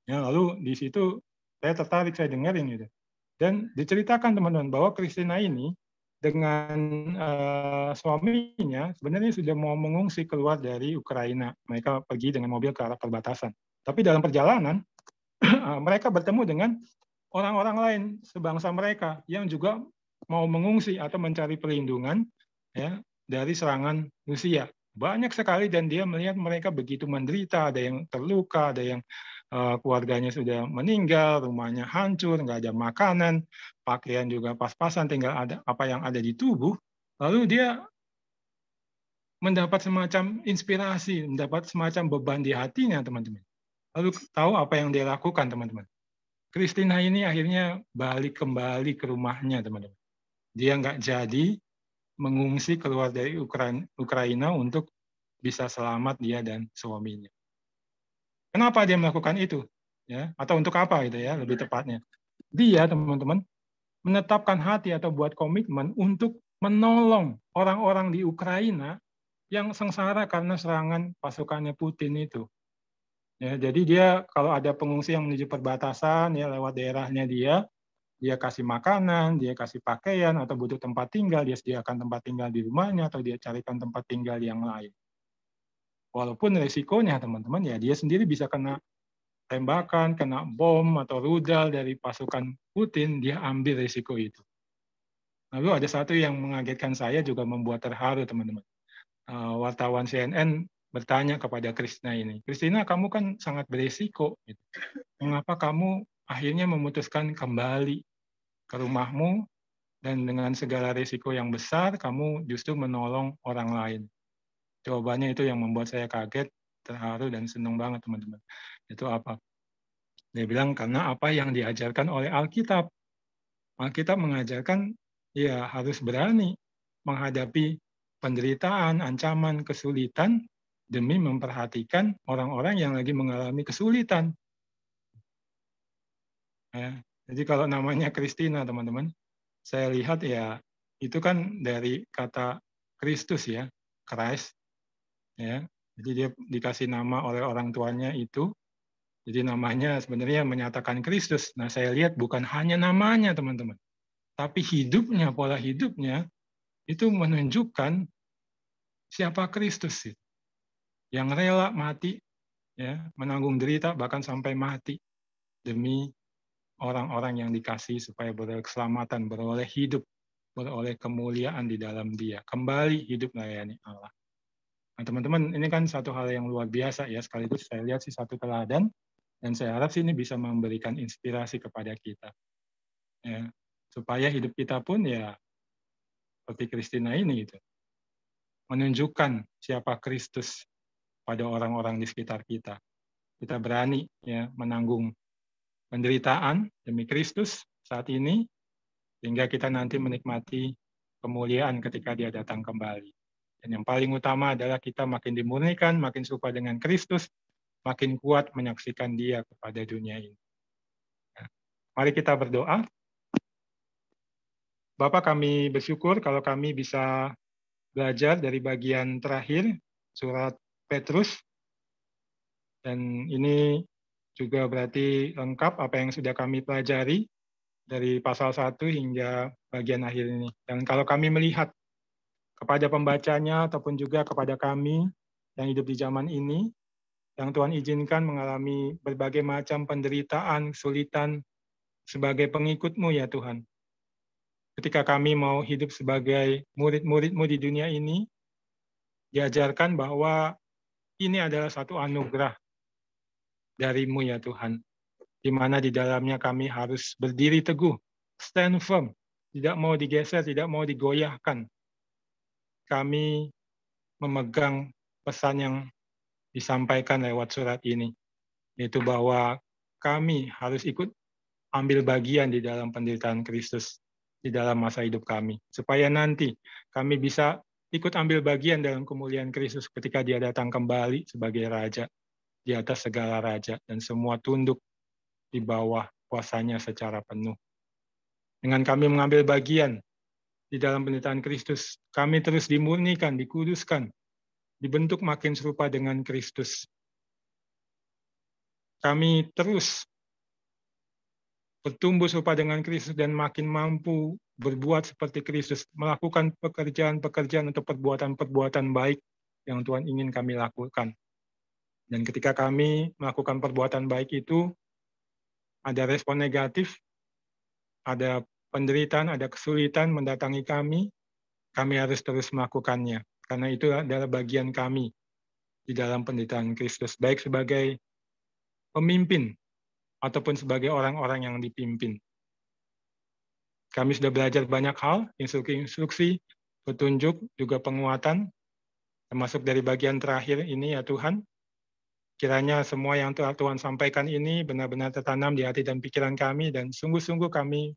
Ya, lalu di situ saya tertarik, saya dengerin gitu. Dan diceritakan teman-teman bahwa Kristina ini dengan suaminya sebenarnya sudah mau mengungsi keluar dari Ukraina. Mereka pergi dengan mobil ke arah perbatasan. Tapi dalam perjalanan mereka bertemu dengan orang-orang lain sebangsa mereka yang juga mau mengungsi atau mencari perlindungan ya dari serangan Rusia. Banyak sekali, dan dia melihat mereka begitu menderita, ada yang terluka, ada yang keluarganya sudah meninggal, rumahnya hancur, nggak ada makanan, pakaian juga pas-pasan, tinggal ada apa yang ada di tubuh. Lalu dia mendapat semacam inspirasi, mendapat semacam beban di hatinya, teman-teman. Lalu tahu apa yang dia lakukan, teman-teman? Kristina ini akhirnya balik kembali ke rumahnya, teman-teman. Dia nggak jadi mengungsi keluar dari Ukraina untuk bisa selamat dia dan suaminya. Kenapa dia melakukan itu? Ya, atau untuk apa gitu ya, lebih tepatnya. Dia, teman-teman, menetapkan hati atau buat komitmen untuk menolong orang-orang di Ukraina yang sengsara karena serangan pasukannya Putin itu. Ya, jadi dia kalau ada pengungsi yang menuju perbatasan ya lewat daerahnya dia kasih makanan, dia kasih pakaian atau butuh tempat tinggal, dia sediakan tempat tinggal di rumahnya atau dia carikan tempat tinggal yang lain. Walaupun resikonya teman-teman ya dia sendiri bisa kena tembakan, kena bom atau rudal dari pasukan Putin, dia ambil resiko itu. Lalu ada satu yang mengagetkan saya juga membuat terharu teman-teman. wartawan CNN bertanya kepada Kristina ini, Kristina, kamu kan sangat berisiko, gitu. Mengapa kamu akhirnya memutuskan kembali ke rumahmu dan dengan segala risiko yang besar kamu justru menolong orang lain? Jawabannya itu yang membuat saya kaget, terharu, dan senang banget, teman-teman. Itu apa? Dia bilang karena apa yang diajarkan oleh Alkitab. Alkitab mengajarkan ya harus berani menghadapi penderitaan, ancaman, kesulitan demi memperhatikan orang-orang yang lagi mengalami kesulitan. Ya, jadi kalau namanya Kristina, teman-teman, saya lihat ya itu kan dari kata Kristus ya, Christ. Ya, jadi dia dikasih nama oleh orang tuanya itu. Jadi namanya sebenarnya menyatakan Kristus. Nah, saya lihat bukan hanya namanya, teman-teman, tapi hidupnya, pola hidupnya itu menunjukkan siapa Kristus sih, yang rela mati, ya, menanggung derita bahkan sampai mati demi orang-orang yang dikasih supaya beroleh keselamatan, beroleh hidup, beroleh kemuliaan di dalam Dia, kembali hidup melayani Allah. Nah, teman-teman, ini kan satu hal yang luar biasa ya, sekaligus saya lihat sih satu teladan, dan saya harap sih ini bisa memberikan inspirasi kepada kita, ya, supaya hidup kita pun ya seperti Kristina ini gitu, menunjukkan siapa Kristus pada orang-orang di sekitar kita. Kita berani ya menanggung penderitaan demi Kristus saat ini, sehingga kita nanti menikmati kemuliaan ketika Dia datang kembali. Dan yang paling utama adalah kita makin dimurnikan, makin serupa dengan Kristus, makin kuat menyaksikan Dia kepada dunia ini. Mari kita berdoa. Bapak, kami bersyukur kalau kami bisa belajar dari bagian terakhir surat Petrus, dan ini juga berarti lengkap apa yang sudah kami pelajari dari pasal 1 hingga bagian akhir ini. Dan kalau kami melihat kepada pembacanya ataupun juga kepada kami yang hidup di zaman ini, yang Tuhan izinkan mengalami berbagai macam penderitaan, kesulitan sebagai pengikut-Mu ya Tuhan. Ketika kami mau hidup sebagai murid-murid-Mu di dunia ini, diajarkan bahwa ini adalah satu anugerah dari-Mu ya Tuhan, di mana di dalamnya kami harus berdiri teguh, stand firm, tidak mau digeser, tidak mau digoyahkan. Kami memegang pesan yang disampaikan lewat surat ini, yaitu bahwa kami harus ikut ambil bagian di dalam penderitaan Kristus di dalam masa hidup kami, supaya nanti kami bisa ikut ambil bagian dalam kemuliaan Kristus ketika Dia datang kembali sebagai Raja di atas segala raja, dan semua tunduk di bawah kuasanya secara penuh. Dengan kami mengambil bagian di dalam penderitaan Kristus, kami terus dimurnikan, dikuduskan, dibentuk makin serupa dengan Kristus. Kami terus bertumbuh serupa dengan Kristus dan makin mampu berbuat seperti Kristus, melakukan pekerjaan-pekerjaan atau perbuatan-perbuatan baik yang Tuhan ingin kami lakukan. Dan ketika kami melakukan perbuatan baik itu, ada respon negatif, ada penderitaan, ada kesulitan mendatangi kami harus terus melakukannya. Karena itu adalah bagian kami di dalam penderitaan Kristus, baik sebagai pemimpin ataupun sebagai orang-orang yang dipimpin. Kami sudah belajar banyak hal, instruksi, petunjuk, juga penguatan, termasuk dari bagian terakhir ini ya Tuhan. Kiranya semua yang telah Tuhan sampaikan ini benar-benar tertanam di hati dan pikiran kami, dan sungguh-sungguh kami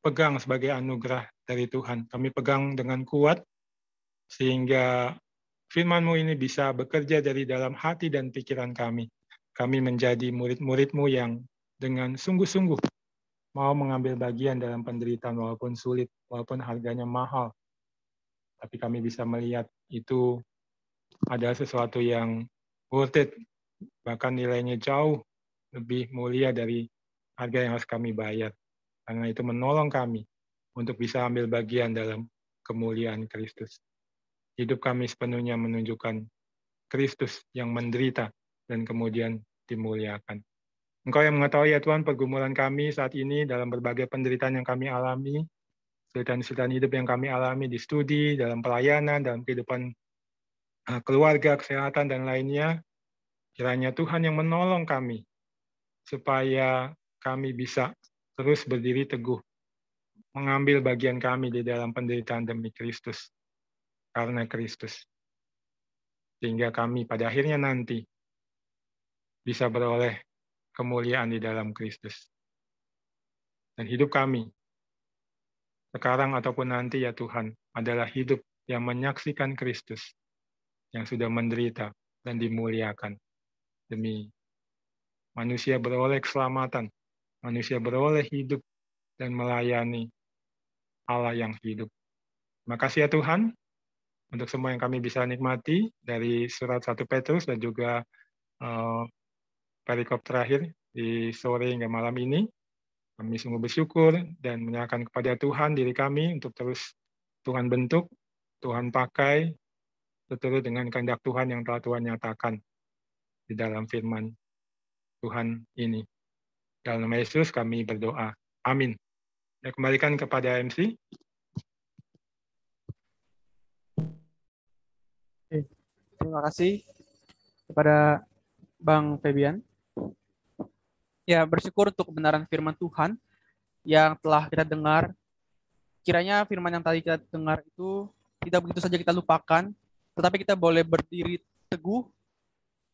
pegang sebagai anugerah dari Tuhan. Kami pegang dengan kuat, sehingga firman-Mu ini bisa bekerja dari dalam hati dan pikiran kami. Kami menjadi murid-murid-Mu yang dengan sungguh-sungguh mau mengambil bagian dalam penderitaan walaupun sulit, walaupun harganya mahal. Tapi kami bisa melihat itu ada sesuatu yang worth it, bahkan nilainya jauh lebih mulia dari harga yang harus kami bayar. Karena itu menolong kami untuk bisa ambil bagian dalam kemuliaan Kristus. Hidup kami sepenuhnya menunjukkan Kristus yang menderita dan kemudian dimuliakan. Engkau yang mengetahui ya Tuhan pergumulan kami saat ini dalam berbagai penderitaan yang kami alami, kesulitan-kesulitan hidup yang kami alami di studi, dalam pelayanan, dalam kehidupan keluarga, kesehatan, dan lainnya. Kiranya Tuhan yang menolong kami supaya kami bisa terus berdiri teguh, mengambil bagian kami di dalam penderitaan demi Kristus, karena Kristus. Sehingga kami pada akhirnya nanti bisa beroleh kemuliaan di dalam Kristus. Dan hidup kami, sekarang ataupun nanti ya Tuhan, adalah hidup yang menyaksikan Kristus, yang sudah menderita dan dimuliakan. Demi manusia beroleh keselamatan, manusia beroleh hidup dan melayani Allah yang hidup. Terima kasih ya Tuhan, untuk semua yang kami bisa nikmati dari surat 1 Petrus dan juga perikop terakhir di sore hingga malam ini. Kami sungguh bersyukur dan menyerahkan kepada Tuhan diri kami untuk terus Tuhan bentuk, Tuhan pakai, seturut dengan kehendak Tuhan yang telah Tuhan nyatakan di dalam firman Tuhan ini. Dalam nama Yesus kami berdoa. Amin. Saya kembalikan kepada MC. Terima kasih kepada Bang Febian. Ya, bersyukur untuk kebenaran firman Tuhan yang telah kita dengar. Kiranya firman yang tadi kita dengar itu tidak begitu saja kita lupakan, tetapi kita boleh berdiri teguh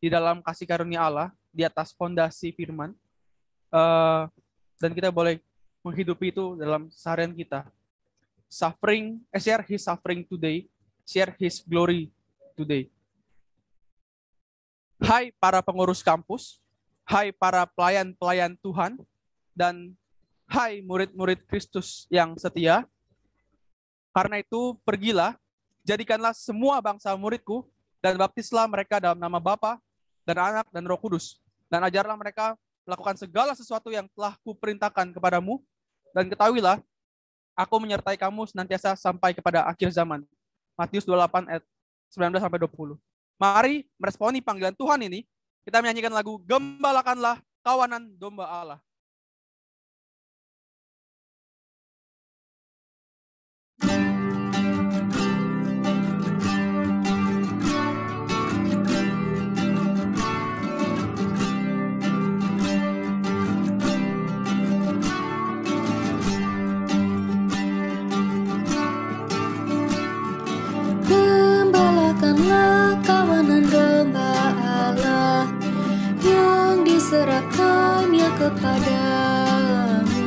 di dalam kasih karunia Allah, di atas fondasi firman, dan kita boleh menghidupi itu dalam seharian kita. Share His suffering today, share His glory today. Hai para pengurus kampus, hai para pelayan-pelayan Tuhan, dan hai murid-murid Kristus yang setia. Karena itu pergilah, jadikanlah semua bangsa muridku, dan baptislah mereka dalam nama Bapa dan Anak dan Roh Kudus. Dan ajarlah mereka melakukan segala sesuatu yang telah kuperintahkan kepadamu. Dan ketahuilah, aku menyertai kamu senantiasa sampai kepada akhir zaman. Matius 28 ayat 19-20. Mari meresponi panggilan Tuhan ini. Kita menyanyikan lagu Gembalakanlah Kawanan Domba Allah. Gembalakanlah kawanan domba Allah yang diserahkannya kepadamu,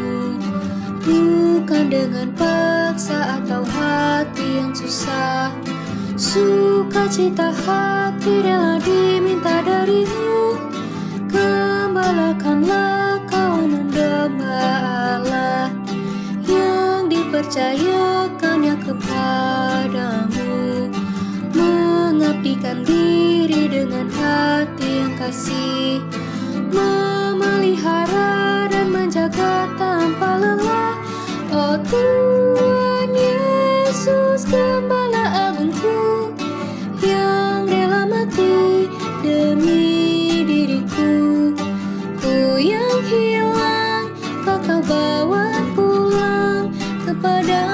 bukan dengan paksa atau hati yang susah. Sukacita hati rela diminta darimu. Gembalakanlah kawanan domba Allah yang dipercayakannya kepadamu, mengabdikan diri dengan hati yang kasih, memelihara dan menjaga tanpa lelah. Oh Tuhan Yesus, Gembala agungku yang rela mati demi diriku. Ku yang hilang telah Kau bawa pulang kepada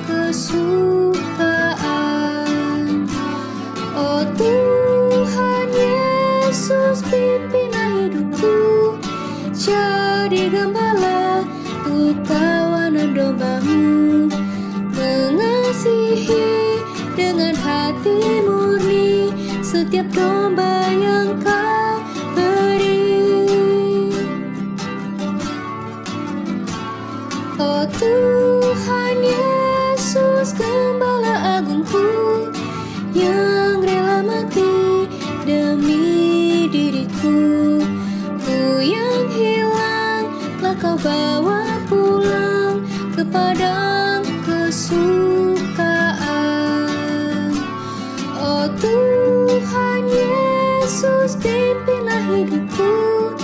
kesukaan. Oh Tuhan Yesus, pimpinlah hidupku, jadi gembala untuk kawanan domba-Mu, mengasihi dengan hati murni setiap domba yang Kau beri. Oh Tuhan Yesus, Gembala agungku yang rela mati demi diriku. Ku yang hilang telah Kau bawa pulang kepada kesukaan. Oh Tuhan Yesus, pimpinlah hidupku,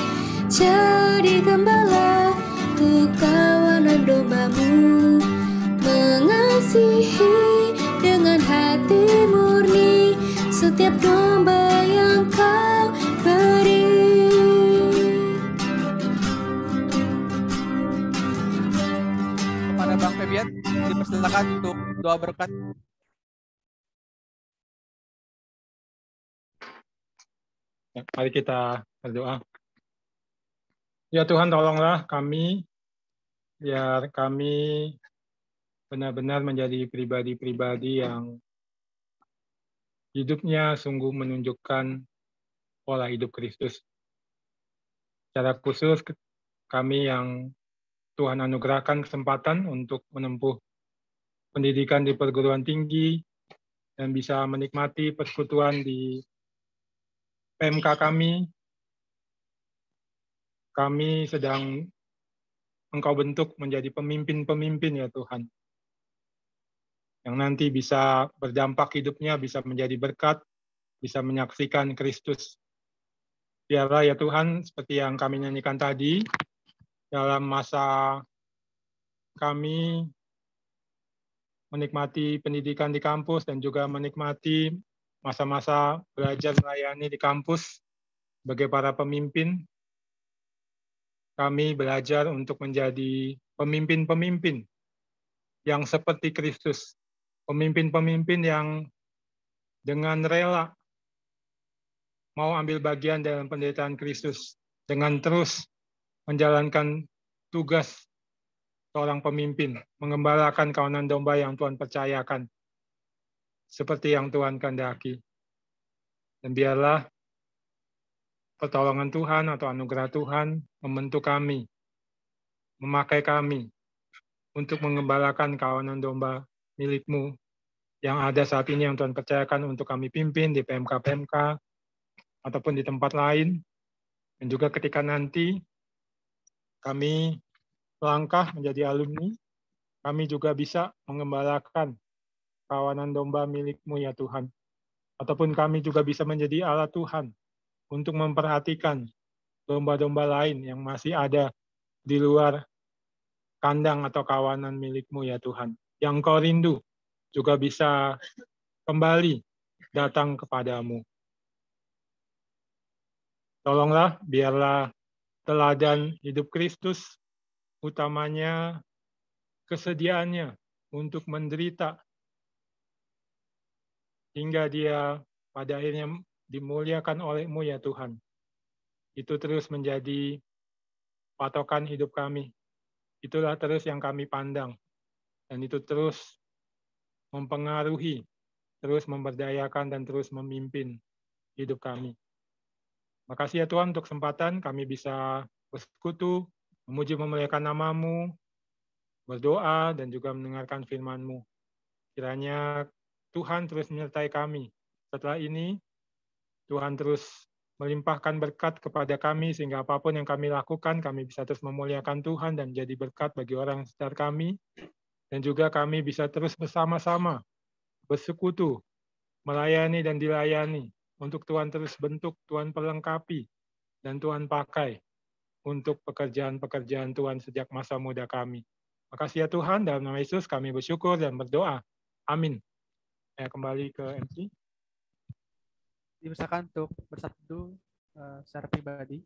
jadi gembala untuk kawanan domba-Mu, mengasihi dengan hati murni setiap domba yang Kau beri. Kepada Bang Febian, dipersilakan Silakan untuk doa berkat. Ya, mari kita berdoa. Ya Tuhan, tolonglah kami, biar kami benar-benar menjadi pribadi-pribadi yang hidupnya sungguh menunjukkan pola hidup Kristus. Secara khusus kami yang Tuhan anugerahkan kesempatan untuk menempuh pendidikan di perguruan tinggi dan bisa menikmati persekutuan di PMK kami sedang Engkau bentuk menjadi pemimpin-pemimpin ya Tuhan. Yang nanti bisa berdampak hidupnya, bisa menjadi berkat, bisa menyaksikan Kristus. Biarlah ya Tuhan, seperti yang kami nyanyikan tadi, dalam masa kami menikmati pendidikan di kampus dan juga menikmati masa-masa belajar melayani di kampus sebagai para pemimpin, kami belajar untuk menjadi pemimpin-pemimpin yang seperti Kristus. Pemimpin-pemimpin yang dengan rela mau ambil bagian dalam penderitaan Kristus, dengan terus menjalankan tugas seorang pemimpin, mengembalakan kawanan domba yang Tuhan percayakan, seperti yang Tuhan kehendaki. Dan biarlah pertolongan Tuhan atau anugerah Tuhan membentuk kami, memakai kami untuk mengembalakan kawanan domba milik-Mu yang ada saat ini yang Tuhan percayakan untuk kami pimpin di PMK-PMK ataupun di tempat lain. Dan juga ketika nanti kami melangkah menjadi alumni, kami juga bisa mengembalakan kawanan domba milik-Mu ya Tuhan. Ataupun kami juga bisa menjadi alat Tuhan untuk memperhatikan domba-domba lain yang masih ada di luar kandang atau kawanan milik-Mu ya Tuhan. Yang Engkau rindu juga bisa kembali datang kepadamu. Tolonglah, biarlah teladan hidup Kristus, utamanya kesediaannya untuk menderita, hingga dia pada akhirnya dimuliakan oleh-Mu ya Tuhan. Itu terus menjadi patokan hidup kami. Itulah terus yang kami pandang. Dan itu terus mempengaruhi, terus memberdayakan, dan terus memimpin hidup kami. Makasih ya Tuhan untuk kesempatan kami bisa bersekutu, memuji memuliakan nama-Mu, berdoa, dan juga mendengarkan firman-Mu. Kiranya Tuhan terus menyertai kami. Setelah ini, Tuhan terus melimpahkan berkat kepada kami, sehingga apapun yang kami lakukan, kami bisa terus memuliakan Tuhan dan menjadi berkat bagi orang sekitar kami. Dan juga kami bisa terus bersama-sama bersekutu, melayani dan dilayani, untuk Tuhan terus bentuk, Tuhan perlengkapi, dan Tuhan pakai untuk pekerjaan-pekerjaan Tuhan sejak masa muda kami. Makasih ya Tuhan, dalam nama Yesus kami bersyukur dan berdoa. Amin. Saya kembali ke MC. Diusahakan untuk bersatu secara pribadi.